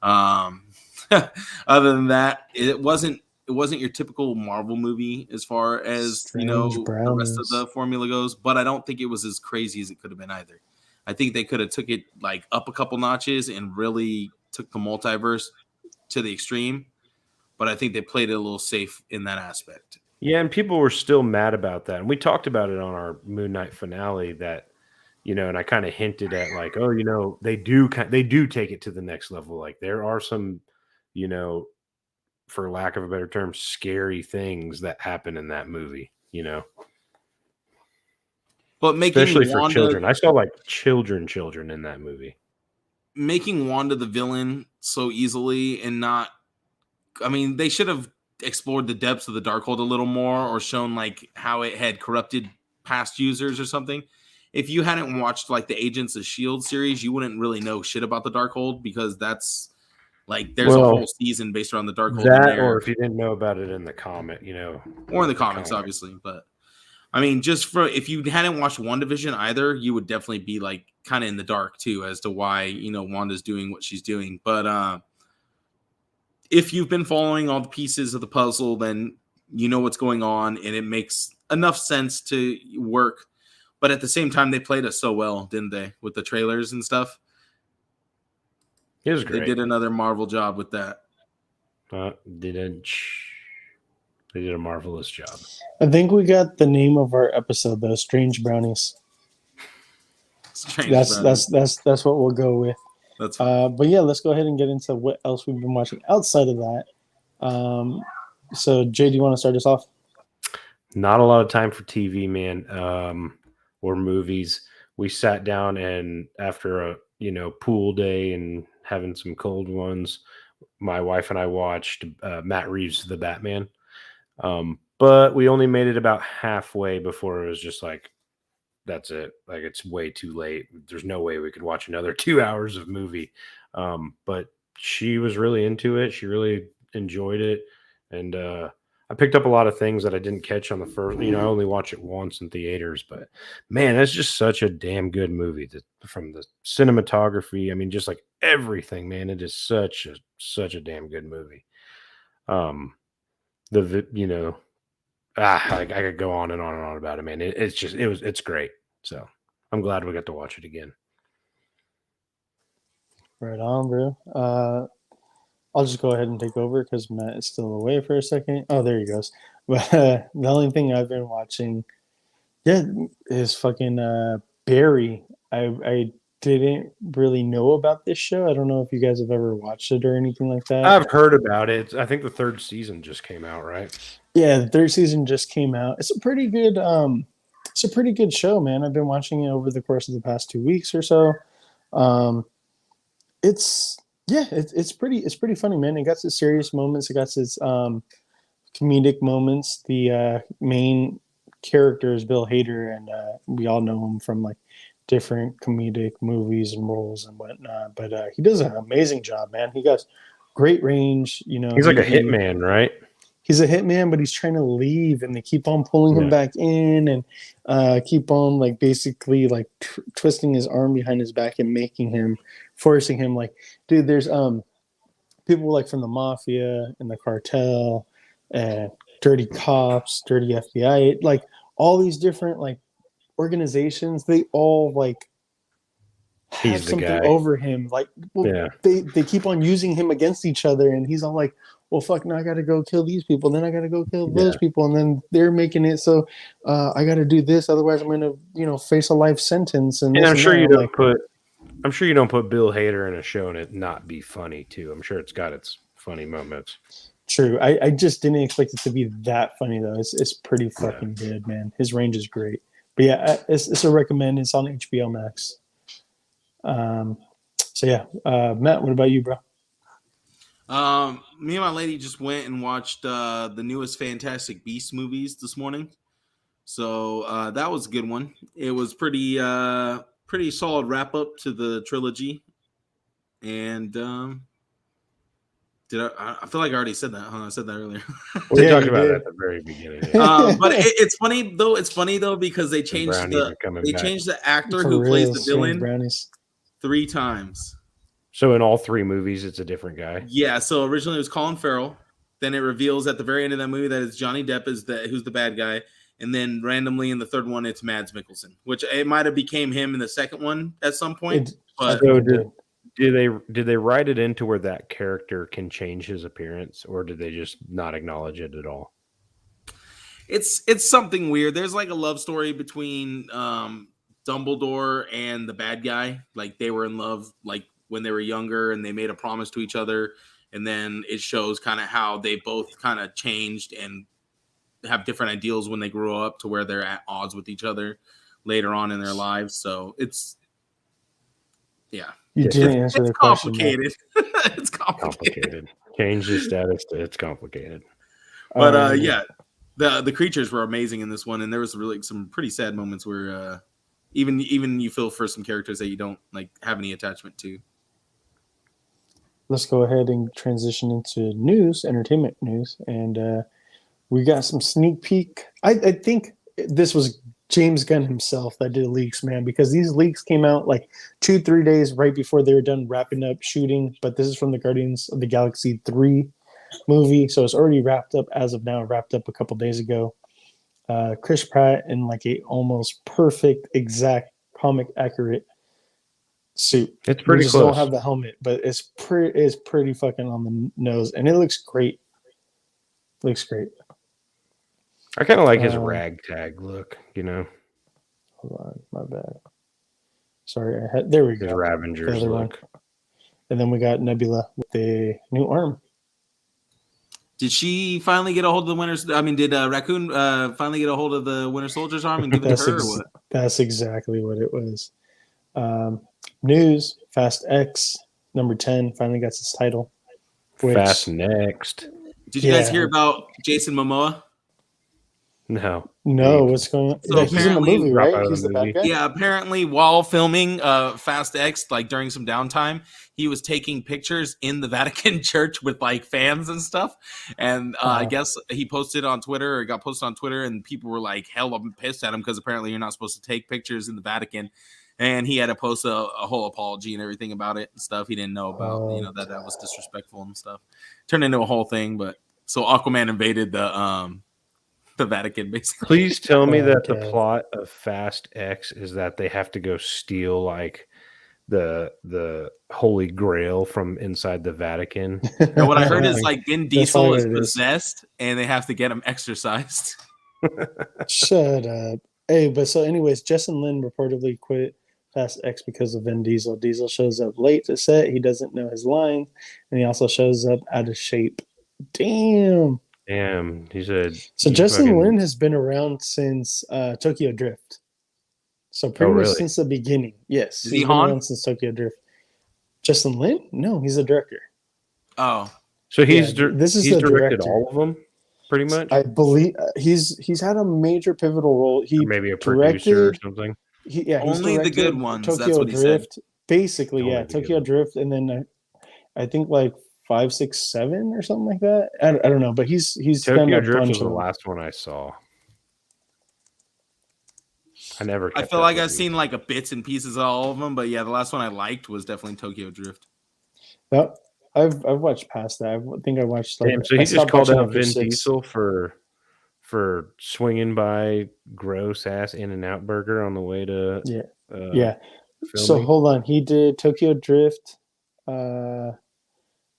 Other than that, it wasn't your typical Marvel movie as far as the rest of the formula goes, but I don't think it was as crazy as it could have been either. I think they could have took it like up a couple notches and really took the multiverse to the extreme, but I think they played it a little safe in that aspect. Yeah, and people were still mad about that, and we talked about it on our Moon Knight finale that and I kind of hinted at like, they do take it to the next level. Like there are some, for lack of a better term, scary things that happen in that movie, But especially for children. I saw like children in that movie. Making Wanda the villain so easily and not, I mean, they should have explored the depths of the Darkhold a little more, or shown like how it had corrupted past users or something. If you hadn't watched like the Agents of S.H.I.E.L.D. series, you wouldn't really know shit about the Darkhold, because that's like there's a whole season based around the Darkhold in there. Or if you didn't know about it in the comic, or in the comics, obviously. But I mean, just for if you hadn't watched WandaVision either, you would definitely be like kind of in the dark too as to why Wanda's doing what she's doing. But if you've been following all the pieces of the puzzle, then you know what's going on, and it makes enough sense to work. But at the same time, they played us so well, didn't they, with the trailers and stuff? It was great. They did another Marvel job with that. They did a marvelous job. I think we got the name of our episode though, Strange Brownies. That's what we'll go with. That's fine. But yeah, let's go ahead and get into what else we've been watching outside of that. So Jay, do you want to start us off? Not a lot of time for TV, man, or movies. We sat down, and after a pool day and having some cold ones, my wife and I watched Matt Reeves' The Batman. But we only made it about halfway before it was just like, that's it. Like, it's way too late. There's no way we could watch another 2 hours of movie. But she was really into it. She really enjoyed it. And I picked up a lot of things that I didn't catch on the first. I only watched it once in theaters. But, man, that's just such a damn good movie. From the cinematography, I mean, just like everything, man. It is such a damn good movie. I could go on and on and on about it, man. It's great. So I'm glad we got to watch it again. Right on, bro. I'll just go ahead and take over because Matt is still away for a second. Oh, there he goes. But the only thing I've been watching, is fucking Barry. I didn't really know about this show. I don't know if you guys have ever watched it or anything like that. I've heard about it. I think the third season just came out, right? Yeah, the third season just came out. It's a pretty good show, man. I've been watching it over the course of the past 2 weeks or so. It's pretty funny, man. It got its serious moments. It got its comedic moments. The main character is Bill Hader, and we all know him from like different comedic movies and roles and whatnot. But he does an amazing job, man. He got great range. He's like a hitman, right? He's a hitman, but he's trying to leave, and they keep on pulling him back in, and keep on like basically like twisting his arm behind his back and forcing him like, dude. There's people like from the mafia and the cartel and dirty cops, dirty FBI, like all these different like organizations. They all like have something over him. Like, they keep on using him against each other, and he's all like, well, fuck, now I got to go kill these people. Then I got to go kill those people. And then they're making it so I got to do this. Otherwise, I'm going to, face a life sentence. And I'm sure you don't put Bill Hader in a show and it not be funny, too. I'm sure it's got its funny moments. True. I just didn't expect it to be that funny, though. It's pretty fucking good, man. His range is great. But yeah, it's a recommend. It's on HBO Max. Matt, what about you, bro? Me and my lady just went and watched the newest Fantastic Beasts movies this morning. So that was a good one. It was pretty solid wrap up to the trilogy. And I feel like I already said that. Huh? I said that earlier. We talked about it at the very beginning. But it's funny though. It's funny though because they changed the actor who plays the villain 3 times. So in all 3 movies, it's a different guy. Yeah. So originally it was Colin Farrell. Then it reveals at the very end of that movie that it's Johnny Depp who's the bad guy. And then randomly in the third one, it's Mads Mikkelsen, which it might have became him in the second one at some point. Did they write it into where that character can change his appearance, or did they just not acknowledge it at all? It's something weird. There's like a love story between Dumbledore and the bad guy. Like they were in love like when they were younger, and they made a promise to each other. And then it shows kind of how they both kind of changed and have different ideals when they grow up to where they're at odds with each other later on in their lives. So it's complicated. It's complicated. Change the status to it's complicated. But yeah, the creatures were amazing in this one, and there was really some pretty sad moments where even you feel for some characters that you don't like have any attachment to. Let's go ahead and transition into entertainment news, and we got some sneak peek. I think this was James Gunn himself that did leaks, man, because these leaks came out like 2-3 days right before they were done wrapping up shooting. But this is from the Guardians of the Galaxy 3 movie, so it's already wrapped up as of now. Wrapped up a couple days ago. Chris Pratt in like a almost perfect, exact comic accurate suit. It's pretty we just close. Don't have the helmet, but it's pretty fucking on the nose, and it looks great. Looks great. I kind of like his ragtag look, you know. Hold on, my bad. Sorry, there we His go. Ravengers look. And then we got Nebula with a new arm. Did she finally get a hold of the Winter? I mean, did Raccoon finally get a hold of the Winter Soldier's arm and give it to her? Or what? That's exactly what it was. News: Fast X number 10 finally got its title. Fast Next. Did you guys hear about Jason Momoa? No. What's going on? So he's in the movie, right? He's the bad guy? Yeah, apparently while filming Fast X, like during some downtime, he was taking pictures in the Vatican Church with like fans and stuff. And I guess he posted on Twitter, or got posted on Twitter, and people were like hell pissed at him because apparently you're not supposed to take pictures in the Vatican. And he had to post a whole apology and everything about it and stuff. He didn't know about, that was disrespectful and stuff. Turned into a whole thing, but so Aquaman invaded the Vatican, basically. Please tell me that the plot of Fast X is that they have to go steal like the Holy Grail from inside the Vatican. And what I heard is like Vin Diesel is possessed, and they have to get him exorcised. Shut up. Hey, but so anyways, Justin Lin reportedly quit Fast X because of Vin Diesel. Diesel shows up late to set. He doesn't know his lines, and he also shows up out of shape. Damn, he said. So Justin Lin has been around since Tokyo Drift. So pretty much since the beginning. Yes, he's been around since Tokyo Drift. Justin Lin? No, he's a director. Oh, so he's he's directed director. all of them. Pretty much, I believe he's had a major pivotal role. He or maybe a producer or something. He's only the good ones. Tokyo That's what he Drift, said. Basically, Tokyo Drift, and then I think like 5, 6, 7 or something like that. I don't know, but he's done Tokyo a Drift bunch was of the them. last one I saw. I feel like I've seen like a bits and pieces of all of them, but yeah, the last one I liked was definitely Tokyo Drift. Well, I've watched past that. I think I watched like. Damn, so he just called out Vin Diesel for swinging by gross ass In-N-Out Burger on the way to yeah. So hold on, he did Tokyo Drift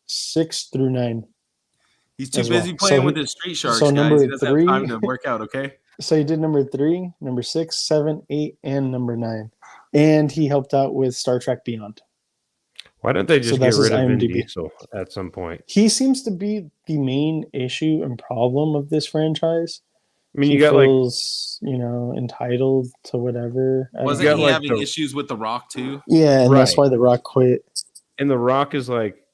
6 through 9. He's too busy playing with his Street Sharks, so guys. He number doesn't 3 have time to work out. Okay. So he did number 3, number 6, 7, 8, and number 9, and he helped out with Star Trek Beyond. Why don't they just get rid of Vin Diesel at some point? He seems to be the main issue and problem of this franchise. I mean, he feels, entitled to whatever. Wasn't he having issues with The Rock too? Yeah, and that's why The Rock quit. And The Rock is like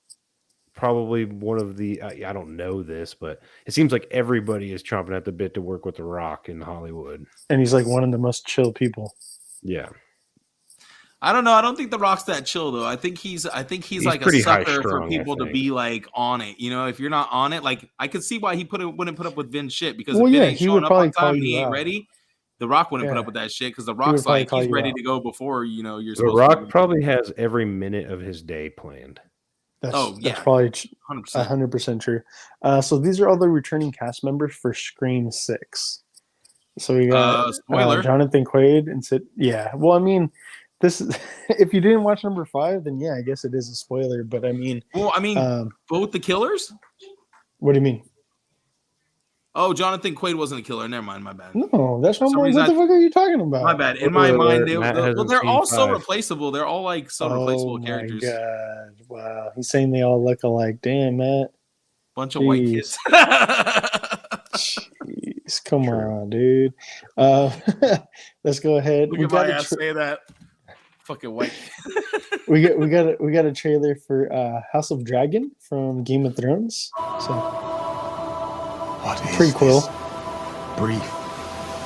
probably one of the I don't know this, but it seems like everybody is chomping at the bit to work with The Rock in Hollywood. And he's like one of the most chill people. Yeah. I don't know. I don't think The Rock's that chill though. I think he's like a sucker for people to be like on it. If you're not on it, like I could see why he wouldn't put up with Vin's shit, because if Vin ain't showing up on time and he ain't ready, The Rock wouldn't put up with that shit, because The Rock's like he's ready to go before you're supposed to. The Rock probably has every minute of his day planned. That's probably 100% true. So these are all the returning cast members for Scream 6. So we got Jonathan Quaid and Sid. Yeah, well, I mean, this is, if you didn't watch number 5, then yeah, I guess it is a spoiler. But I mean, both the killers. What do you mean? Oh, Jonathan Quaid wasn't a killer. Never mind, my bad. No, that's not. What the fuck are you talking about? My bad. In my mind, they're all so replaceable. They're all like so replaceable characters. Oh my god! Wow, he's saying they all look alike. Damn, Matt. Bunch of white kids. Jeez, come on, dude. Let's go ahead. Look at my ass say that. Fucking white. we got a trailer for House of Dragon from Game of Thrones. So What is Prequel. this? Brief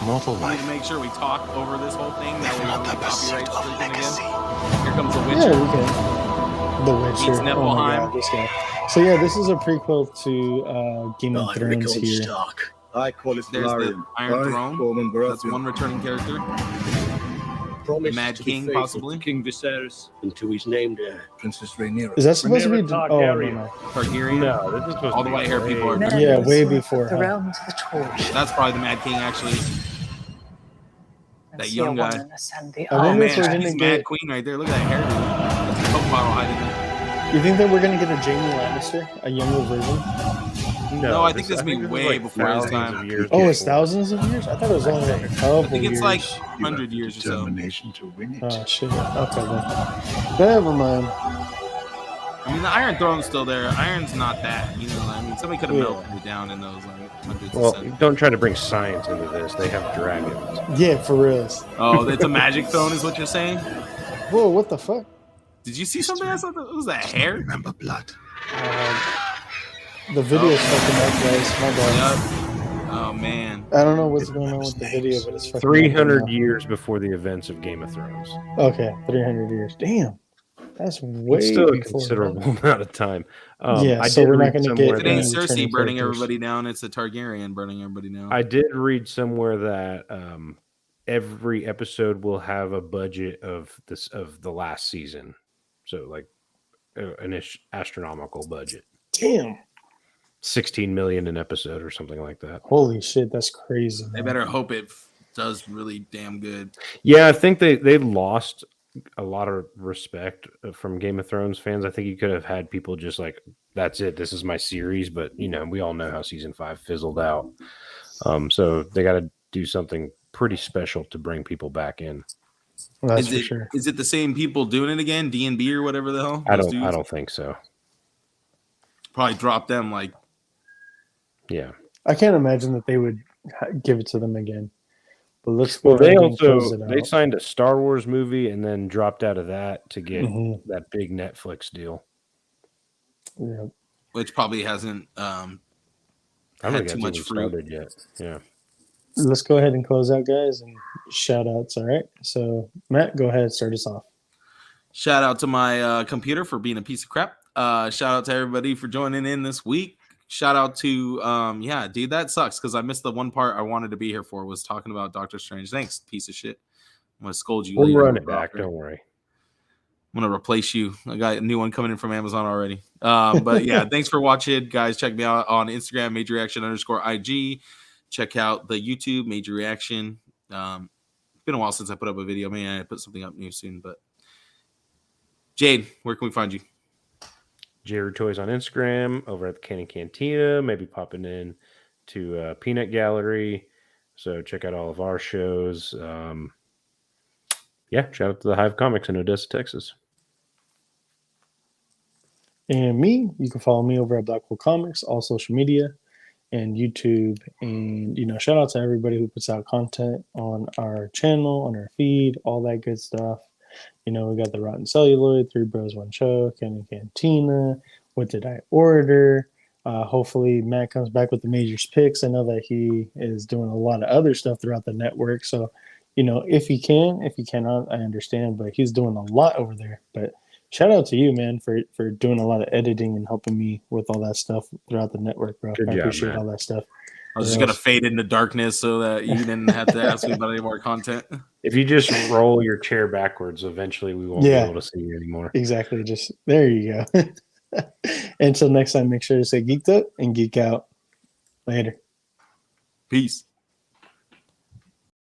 mortal We need life. to make sure we talk over this whole thing. That way we Not don't the get pursuit copyright of stricken legacy. again. Here comes the Yeah, Witcher. we can. The Witcher. Meets Oh my Niflheim. god, this guy. So yeah, this is a prequel to Game of Thrones here. Stark. I call it There's the Valerian. Iron I, Throne. Gorman That's Baratheon, one returning character. promise Mad to be King, faithful possibly? to King Viserys until he's named heir. Princess Rhaenyra. Is that supposed to be? Rhaenyra Oh no, Targaryen. no. Targaryen. No, this is supposed All to the be white hair people are. way- Yeah, way before. The Huh? realm to the torch. That's probably the Mad King, actually. And That see young a guy. woman ascend the I Oh wonder man, if we're gonna she's get- Mad Queen right there. Look at that hair. That's a Coke bottle hiding there. You think that we're gonna get a Jamie Lannister, a younger version? No, I think this may be way before his thousands time. of years Oh, it's before. thousands of years. I thought it was only like a couple I think it's years. like You have 100 the years or so. determination to win it. Oh shit. Okay then. Never mind. I mean, the Iron Throne's still there. Iron's not that. You know, I mean, somebody could have Yeah. melted it down in those like hundreds of Well, centuries. don't try to bring science into this. They have dragons. Yeah, for real. Oh, it's a magic throne, is what you're saying? Whoa, what the fuck? Did you see something? I saw that. What was that hair? Remember blood. The video's fucking up, guys. My bad. Yup. Oh man. I don't know what's going on with the video, but it's fucking up 300 right years before the events of Game of Thrones. now. Okay, 300 years. Damn. That's way It's still a before considerable that. amount of time. Yeah, I so did we're not read gonna somewhere get It ain't any that- Cersei returning burning characters. everybody down. It's a Targaryen burning everybody down. I did read somewhere that every episode will have a budget of the last season, so like an astronomical budget, Damn. 16 million an episode or something like that. Holy shit, that's crazy. They man. better hope it does really damn good. Yeah, I think they lost a lot of respect from Game of Thrones fans. I think you could have had people just like, that's it, this is my series, but you know, we all know how season 5 fizzled out. So they got to do something pretty special to bring people back in. That's Is for it sure. is it the same people doing it again? D&B or whatever the hell? I Those don't dudes? think so. Probably drop them like Yeah. I can't imagine that they would give it to them again. But let's Well, go they ahead and close also it they out. signed a Star Wars movie and then dropped out of that to get Mhm. that big Netflix deal. Yeah. which probably hasn't I don't had think too that's much even fruit. started yet. Yeah. Let's go ahead and close out, guys, and shout outs. All right. So, Matt, go ahead, start us off. Shout out to my computer for being a piece of crap. Shout out to everybody for joining in this week. Shout out to yeah, dude, that sucks because I missed the one part I wanted to be here for was talking about Doctor Strange. Thanks, piece of shit. I'm gonna scold you. We'll later. run it back. Don't worry. I'm gonna replace you. I got a new one coming in from Amazon already. But yeah, thanks for watching, guys. Check me out on Instagram, Major Reaction _IG. Check out the YouTube, Major Reaction. It's been a while since I put up a video. Man, I put something up new soon. But Jade, where can we find you? Jerry Toys on Instagram, over at the Cannon Cantina, maybe popping in to Peanut Gallery. So check out all of our shows. Yeah, shout out to the Hive Comics in Odessa, Texas. And me, you can follow me over at Blackwell Comics, all social media and YouTube. And, you know, shout out to everybody who puts out content on our channel, on our feed, all that good stuff. You know, we got the Rotten Celluloid, 3 Bros, 1 Show, Cannon Cantina, What Did I Order? Hopefully Matt comes back with the Majors picks. I know that he is doing a lot of other stuff throughout the network. So, you know, if he can, if he cannot, I understand, but he's doing a lot over there. But shout out to you, man, for doing a lot of editing and helping me with all that stuff throughout the network, bro. Good I job, appreciate man. all that stuff. I was just gonna fade into darkness so that you didn't have to ask me about any more content. If you just roll your chair backwards, eventually we won't Yeah. be able to see you anymore. Exactly. Just there you go. Until next time, make sure to say geeked up and geek out. Later. Peace.